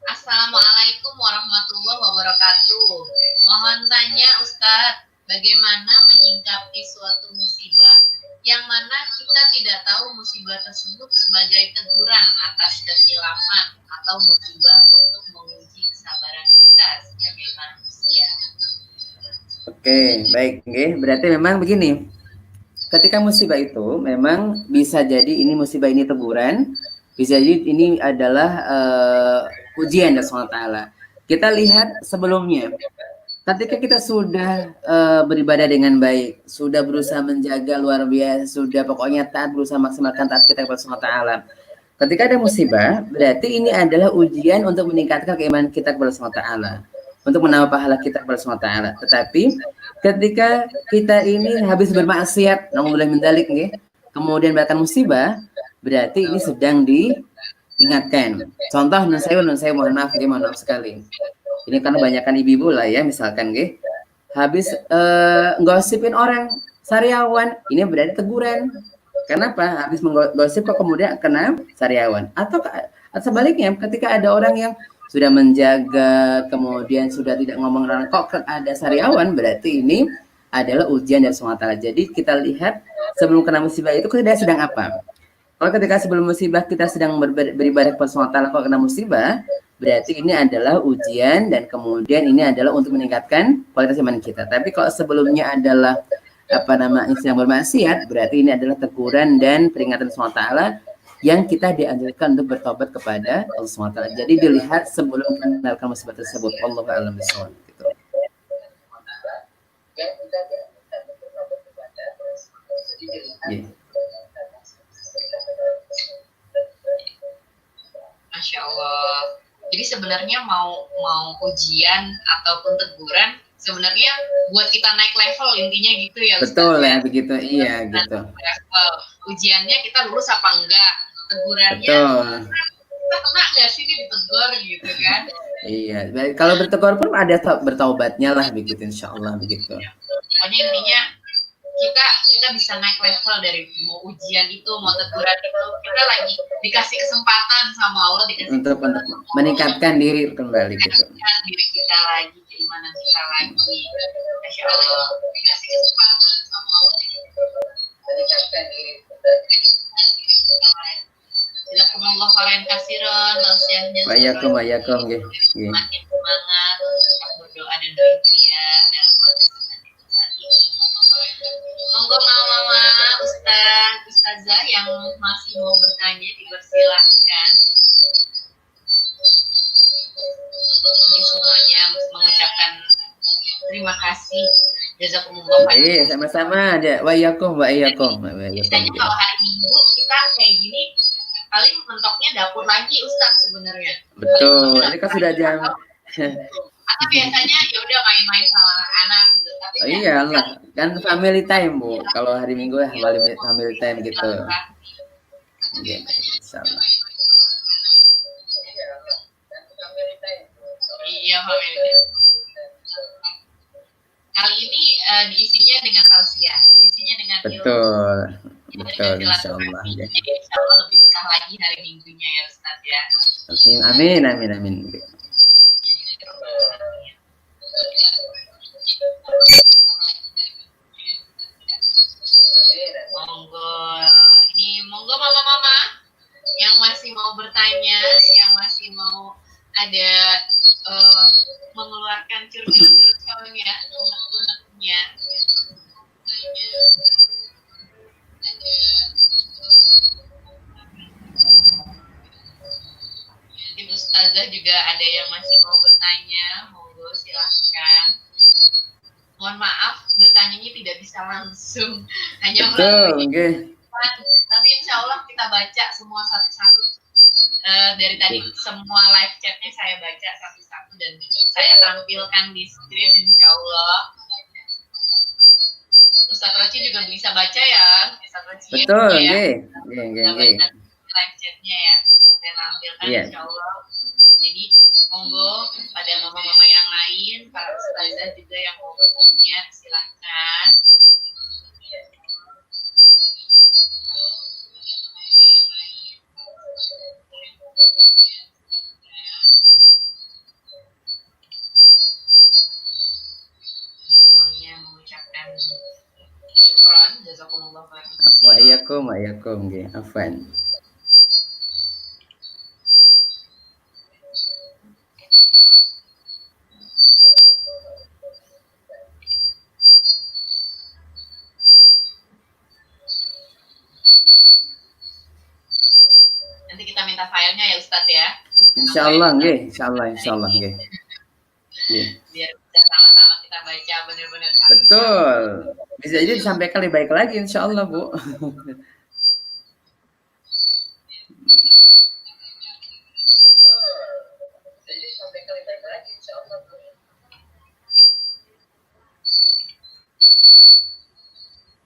Assalamualaikum warahmatullahi wabarakatuh. Mohon tanya Ustaz, bagaimana menyingkapi suatu musibah yang mana kita tidak tahu musibah tersebut sebagai teguran atas kekhilapan atau musibah untuk menguji kesabaran kita sebagai manusia. Oke, baik. Oke, berarti memang begini. Ketika musibah itu memang bisa jadi ini musibah ini teguran, bisa jadi ini adalah ujian dari Allah Ta'ala. Kita lihat sebelumnya. Ketika kita sudah beribadah dengan baik, sudah berusaha menjaga luar biasa, sudah pokoknya taat, berusaha maksimalkan taat kita kepada Allah Ta'ala. Ketika ada musibah, berarti ini adalah ujian untuk meningkatkan keimanan kita kepada Allah Ta'ala, untuk menambah pahala kita kepada Allah Ta'ala. Tetapi ketika kita ini habis bermaksiat, namun mendalik, kemudian bahkan musibah, berarti ini sedang diingatkan. Contoh, nun saya mohon maaf, mohon maaf sekali. Ini karena banyakkan ibu-ibu lah ya, misalkan habis nggosipin orang sariawan, ini berarti teguran. Kenapa? Habis menggosip kok kemudian kena sariawan. Atau sebaliknya, ketika ada orang yang sudah menjaga, kemudian sudah tidak ngomong orang, kok ada sariawan, berarti ini adalah ujian dari Allah. Jadi kita lihat sebelum kena musibah itu kita sedang apa? Kalau ketika sebelum musibah kita sedang beribadah kepada Allah, kok kena musibah, berarti ini adalah ujian dan kemudian ini adalah untuk meningkatkan kualitas iman kita. Tapi kalau sebelumnya adalah sedang bermaksiat, berarti ini adalah teguran dan peringatan Allah Ta'ala yang kita dianjurkan untuk bertobat kepada Allah SWT. Jadi dilihat sebelum mengenalkan musibah tersebut. Wallahu a'lam bishawab. Gitu. Yeah. Masya Allah. Jadi sebenarnya mau ujian ataupun teguran, sebenarnya buat kita naik level intinya gitu ya Ustaz. Betul ya, begitu. Iya, gitu. Level. Ujiannya kita lulus apa enggak? Tegurannya kita kena nggak sih ini ditegur gitu kan? Iya, kalau bertegur pun ada bertaubatnya lah begitu, insya Allah begitu. Pokoknya intinya kita bisa naik level dari mau ujian itu, mau teguran itu, kita lagi dikasih kesempatan sama Allah, untuk meningkatkan diri kembali gitu. Meningkatkan diri kita lagi, keimanan kita lagi. Masya Allah, dikasih kesempatan sama Allah, meningkatkan diri. Jazakumullah khairan katsiran, tausiahnya. Wa'ayakum. Makin semangat untuk berdoa dan berikhtiar dalam kondisi saat ini. Monggo mama, ustazah yang masih mau bertanya dipersilahkan. Ini semuanya mengucapkan terima kasih. Jazakumullah khairan. Iya, sama-sama aja. Wa'ayakum. Biasanya kalau hari Minggu kita kayak gini paling mentoknya dapur lagi Ustaz sebenarnya. Betul. Ini kan sudah jam. Atau biasanya ya udah main-main sama anak gitu. Tapi oh iyalah, kan family time Bu. Kalau hari Minggu ya family time gitu. Iya, insyaallah. Iya, family time. Kali ini diisinya dengan tausiah, diisinya dengan betul, insyaallah. Jadi insyaallah lebih berkah lagi hari Minggunya ya Ustaz ya. Amin. Monggo mama-mama yang masih mau bertanya, yang masih mau ada mengeluarkan curcol-curcolnya, unek-uneknya. Tim ustazah juga ada yang masih mau bertanya, monggo silahkan. Mohon maaf, bertanyanya tidak bisa langsung, hanya Betul, melalui nggih. tapi insya Allah kita baca semua satu-satu. Dari tadi semua live chatnya saya baca satu-satu dan saya tampilkan di screen, insya Allah. Ustadz Roci juga bisa baca ya, Ustadz Roci. Betul, ya. nggih. Kita baca live chatnya ya, saya tampilkan insya Allah. Jadi monggo pada mama-mama yang lain, para ustazah juga yang mau bertanya, silahkan. Ini semuanya mengucapkan syukron, jazakumullah khairan. Wa iyyakum nggih, afwan. Nanti kita minta filenya ya Ustadz ya. Insyaallah nggih, insyaallah nggih. Biar bisa sama-sama kita baca benar-benar. Betul. Bisa jadi disampaikan lebih baik lagi insyaallah, Bu.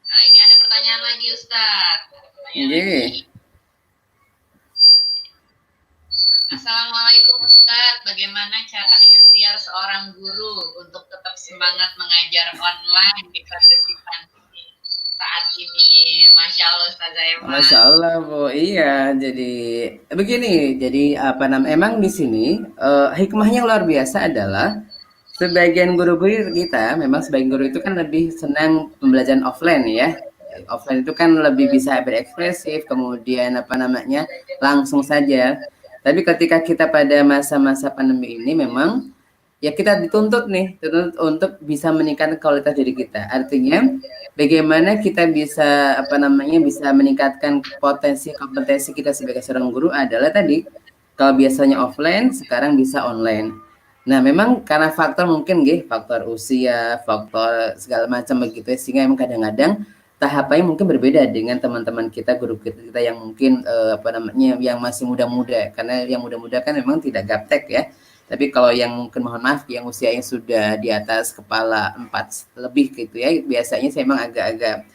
Nah, ini ada pertanyaan lagi Ustadz. Nggih. Assalamualaikum Ustadz, bagaimana cara ikhtiar seorang guru untuk tetap semangat mengajar online di kondisi pandemi saat ini? Masya Allah Ustazah Emma. Masya Allah, Bu. Iya, jadi begini. Jadi apa namanya? Emang di sini hikmahnya luar biasa adalah sebagian guru-guru kita, memang sebagian guru itu kan lebih senang pembelajaran offline ya. Offline itu kan lebih bisa berekspresif, kemudian apa namanya langsung saja. Tapi ketika kita pada masa-masa pandemi ini memang ya kita dituntut untuk bisa meningkatkan kualitas diri kita. Artinya bagaimana kita bisa apa namanya bisa meningkatkan potensi kompetensi kita sebagai seorang guru adalah tadi kalau biasanya offline sekarang bisa online. Nah, memang karena faktor mungkin faktor usia, faktor segala macam begitu ya, sehingga memang kadang-kadang tahapannya mungkin berbeda dengan teman-teman kita, guru kita yang mungkin yang masih muda-muda, karena yang muda-muda kan memang tidak gaptek ya. Tapi kalau yang mungkin mohon maaf yang usianya sudah di atas kepala 4 lebih gitu ya, biasanya saya memang agak-agak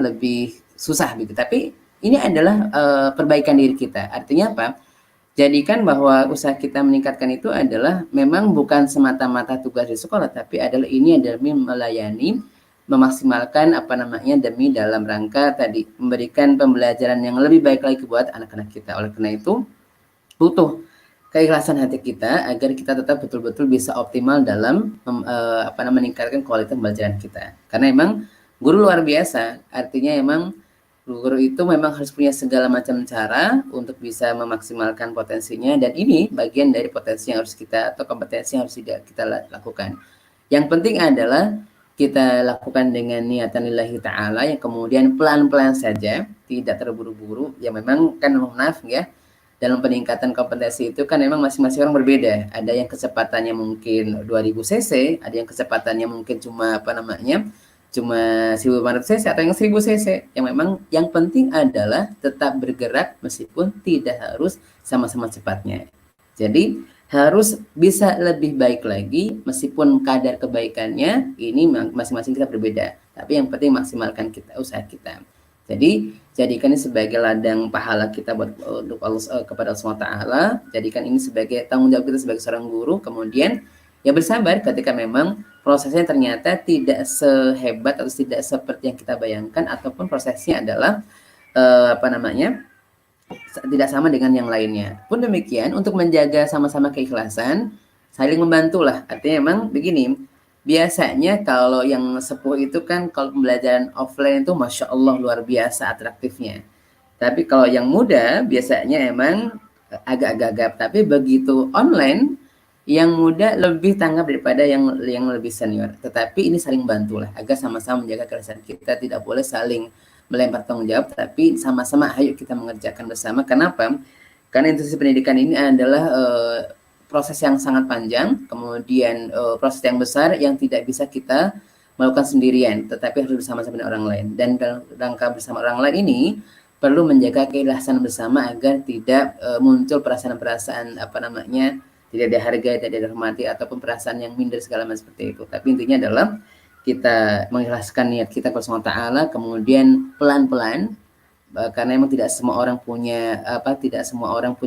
lebih susah gitu. Tapi ini adalah perbaikan diri kita. Artinya apa? Jadikan bahwa usaha kita meningkatkan itu adalah memang bukan semata-mata tugas di sekolah, tapi adalah ini demi melayani, memaksimalkan demi dalam rangka tadi memberikan pembelajaran yang lebih baik lagi buat anak-anak kita. Oleh karena itu butuh keikhlasan hati kita agar kita tetap betul-betul bisa optimal dalam meningkatkan kualitas pembelajaran kita. Karena emang guru luar biasa, artinya emang guru itu memang harus punya segala macam cara untuk bisa memaksimalkan potensinya, dan ini bagian dari potensi yang harus kita atau kompetensi yang harus kita lakukan. Yang penting adalah kita lakukan dengan niatan lillahi ta'ala, yang kemudian pelan-pelan saja, tidak terburu-buru. Ya memang kan maaf ya, dalam peningkatan kompetensi itu kan memang masing-masing orang berbeda. Ada yang kecepatannya mungkin 2000 cc, ada yang kecepatannya mungkin cuma 1500 cc atau yang 1000 cc. Yang memang yang penting adalah tetap bergerak meskipun tidak harus sama-sama cepatnya. Jadi harus bisa lebih baik lagi meskipun kadar kebaikannya ini masing-masing kita berbeda. Tapi yang penting maksimalkan usaha kita. Jadi jadikan ini sebagai ladang pahala kita untuk Allah, kepada Allah SWT. Jadikan ini sebagai tanggung jawab kita sebagai seorang guru. Kemudian ya bersabar ketika memang prosesnya ternyata tidak sehebat atau tidak seperti yang kita bayangkan, ataupun prosesnya adalah tidak sama dengan yang lainnya. Pun demikian, untuk menjaga sama-sama keikhlasan, saling membantulah. Artinya memang begini, biasanya kalau yang sepuh itu kan kalau pembelajaran offline itu Masya Allah luar biasa atraktifnya. Tapi kalau yang muda biasanya emang agak gagap. Tapi begitu online, yang muda lebih tanggap daripada yang lebih senior. Tetapi ini saling bantulah agar sama-sama menjaga keikhlasan kita. Tidak boleh saling melempar tanggung jawab, tapi sama-sama ayo kita mengerjakan bersama. Kenapa? Karena institusi pendidikan ini adalah proses yang sangat panjang, kemudian proses yang besar yang tidak bisa kita melakukan sendirian, tetapi harus bersama-sama dengan orang lain. Dan dalam rangka bersama orang lain ini perlu menjaga keikhlasan bersama agar tidak muncul perasaan-perasaan tidak dihargai, tidak dihormati ataupun perasaan yang minder segala macam seperti itu. Tapi intinya adalah kita mengikhlaskan niat kita kepada Allah Taala, kemudian pelan-pelan karena memang tidak semua orang punya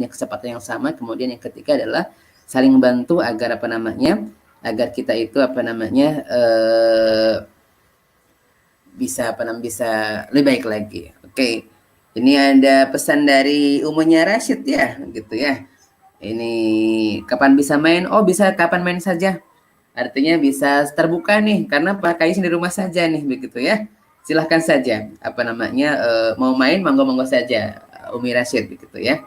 kecepatan yang sama. Kemudian yang ketiga adalah saling membantu agar agar kita itu bisa lebih baik lagi. Oke. Ini ada pesan dari umunya Rashid ya, gitu ya. Ini kapan bisa main? Oh, bisa kapan main saja. Artinya bisa terbuka nih, karena Pak Kais di rumah saja nih, begitu ya. Silahkan saja, mau main, monggo-monggo saja, Umi Rashid, begitu ya.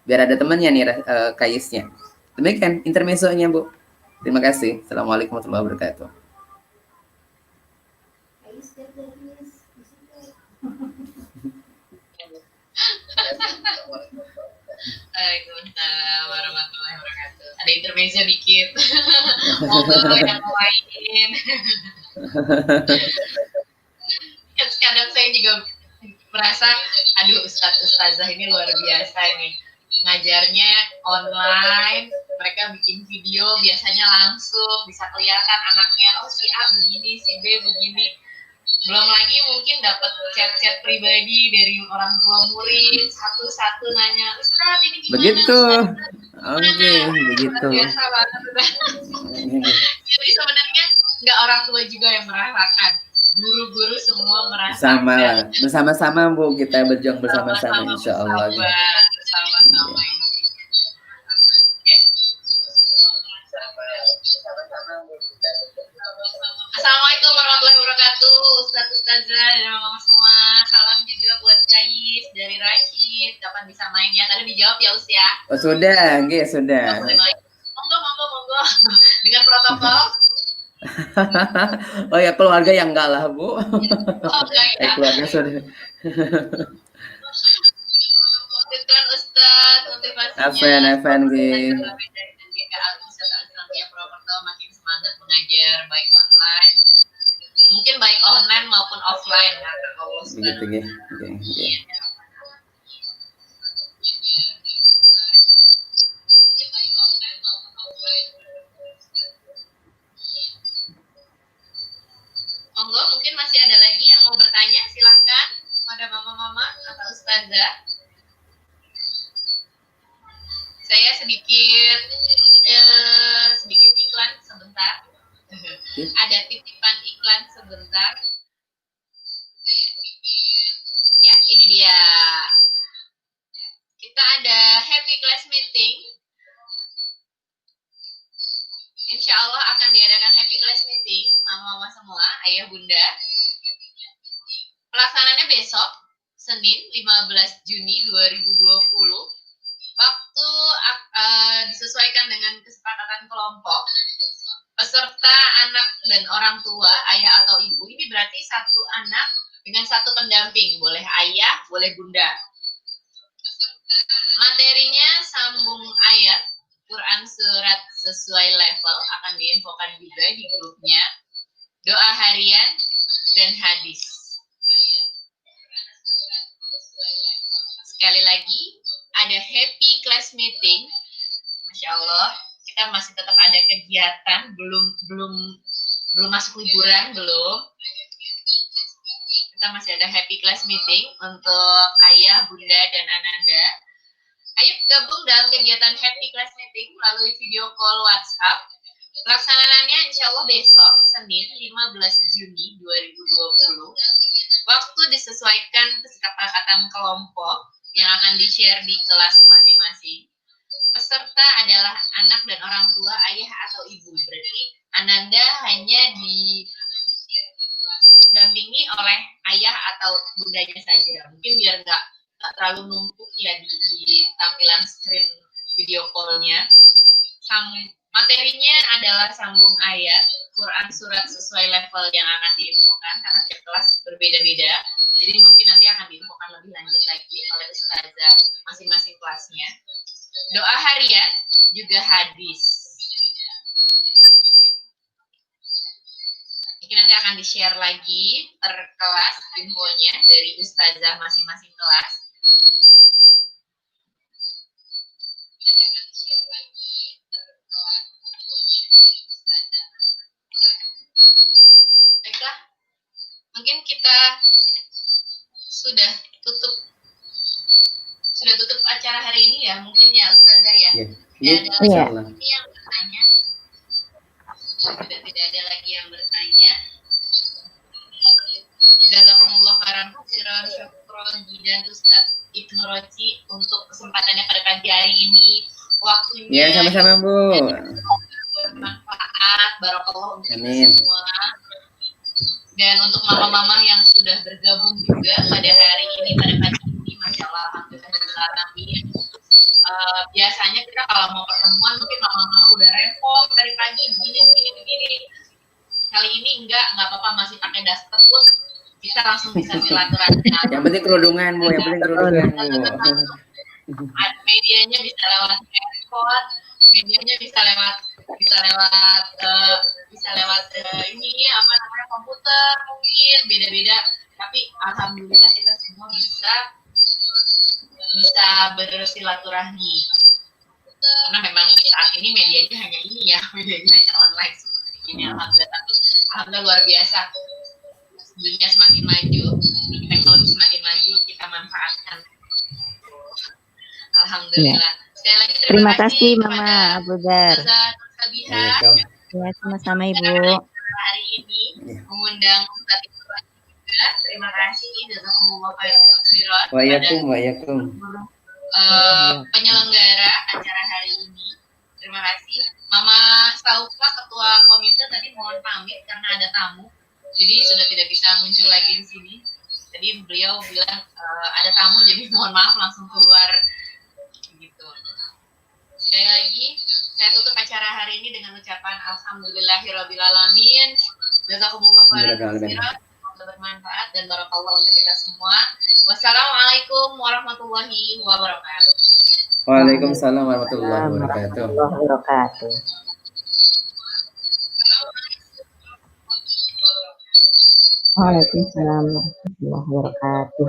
Biar ada temannya nih, Kaisnya. Demikian intermezzonya, Bu. Terima kasih. Assalamualaikum warahmatullahi wabarakatuh. Waalaikumsalam warahmatullahi wabarakatuh. Ada intermezzo dikit. Monggo yang lain. Kadang saya juga merasa, aduh ustazah ini luar biasa ini. Ngajarnya online, mereka bikin video biasanya langsung, bisa kelihatan anaknya, oh si A begini, si B begini. Belum lagi mungkin dapat chat-chat pribadi dari orang tua murid, satu-satu nanya, Ustaz ini gimana? Begitu. Oke, begitu. Biasa banget. Jadi sebenarnya nggak orang tua juga yang merasakan, guru-guru semua merasakan. Bersama-sama Bu, kita berjuang bersama-sama insya Allah. Bersama-sama. Assalamualaikum warahmatullahi wabarakatuh, Ustazah dan mama semua. Salam juga buat Kais dari Rashid. Kapan bisa main ya? Tadi dijawab ya, Us ya? Oh, sudah, sudah. Monggo. Dengan protokol. Oh ya, keluarga yang enggak lah, Bu. Keluarga sudah. Dengan Ustaz, motivasinya. Afan, makin semangat mengajar baik online, mungkin baik online maupun offline ya, begitu. Monggo, mungkin masih ada lagi yang mau bertanya, silahkan pada mama-mama atau ustazah. Saya sedikit iklan sebentar. Ada titipan iklan sebentar. Ya, ini dia. Kita ada happy class meeting. Insya Allah akan diadakan happy class meeting, mama-mama semua, ayah bunda. Pelaksananya besok, Senin 15 Juni 2020. Waktu disesuaikan dengan kesepakatan kelompok. Peserta anak dan orang tua, ayah atau ibu, ini berarti satu anak dengan satu pendamping, boleh ayah, boleh bunda. Materinya sambung ayat, Quran surat sesuai level, akan diinfokan juga di grupnya, doa harian, dan hadis. Sekali lagi, ada happy class meeting. Masya Allah, kita masih tetap ada kegiatan, belum masuk liburan, belum. Kita masih ada happy class meeting untuk ayah, bunda, dan ananda. Ayo gabung dalam kegiatan happy class meeting melalui video call WhatsApp. Pelaksanaannya insya Allah besok, Senin 15 Juni 2020. Waktu disesuaikan kesepakatan kelompok yang akan di-share di kelas masing-masing. Peserta adalah anak dan orang tua, ayah atau ibu. Berarti ananda hanya didampingi oleh ayah atau bundanya saja. Mungkin biar nggak terlalu numpuk ya di tampilan screen video call-nya. Materinya adalah sambung ayat, Quran surat sesuai level yang akan diinfokan, karena tiap kelas berbeda-beda. Jadi mungkin nanti akan diinfokan lebih lanjut lagi oleh ustazah masing-masing kelasnya. Doa harian juga hadis. Jadi nanti akan di-share lagi per kelas infonya dari ustazah masing-masing kelas. Baiklah, mungkin kita sudah tutup acara hari ini ya, mungkin ya ustazah ya. Iya. Tidak ada Insyaallah. lagi yang bertanya. Sudah tidak ada lagi yang bertanya. Jazakumullah khairan katsiran, syukron dan Ustadz Ibnu Roci untuk kesempatannya pada pagi hari ini. Waktunya Ya, sama-sama Bu. bermanfaat, barakallah untuk kita Amin. semua. Dan untuk mama-mama yang sudah bergabung juga pada hari ini, pada pagi ini, Masya Allah, alhamdulillah. Biasanya kita kalau mau pertemuan mungkin mama-mama udah repot dari pagi begini. Kali ini nggak apa-apa, masih pakai daster pun kita langsung bisa silaturahmi. Yang penting kerudungan Bu, yang penting kerudungan Bu. Medianya bisa lewat handphone, medianya bisa lewat ini apa namanya komputer, mungkin beda-beda. Tapi alhamdulillah kita semua bisa bersilaturahmi. Karena memang saat ini medianya hanya ini ya, medianya hanya online seperti ini. Alhamdulillah, tapi alhamdulillah luar biasa. Dunia semakin maju, teknologi semakin maju, kita manfaatkan. Alhamdulillah. Sekali lagi Terima kasih kepada Mama Abu Dar. Ustazah Sabiha Ya, sama-sama Ibu. hari ini mengundang Ustaz Ibnu juga. Terima kasih jazakumullah khairan. Waalaikum. Penyelenggara acara hari ini. Terima kasih. Mama Saufa, ketua komite tadi mohon pamit karena ada tamu. Jadi sudah tidak bisa muncul lagi di sini. Jadi beliau bilang ada tamu, jadi mohon maaf langsung keluar gitu. Sekali lagi saya tutup acara hari ini dengan ucapan alhamdulillahirobbilalamin. Jazakumullah khairan. Semoga bermanfaat dan barakallah untuk kita semua. Wassalamualaikum warahmatullahi wabarakatuh. Waalaikumsalam warahmatullahi wabarakatuh. Waalaikumsalam warahmatullahi wabarakatuh.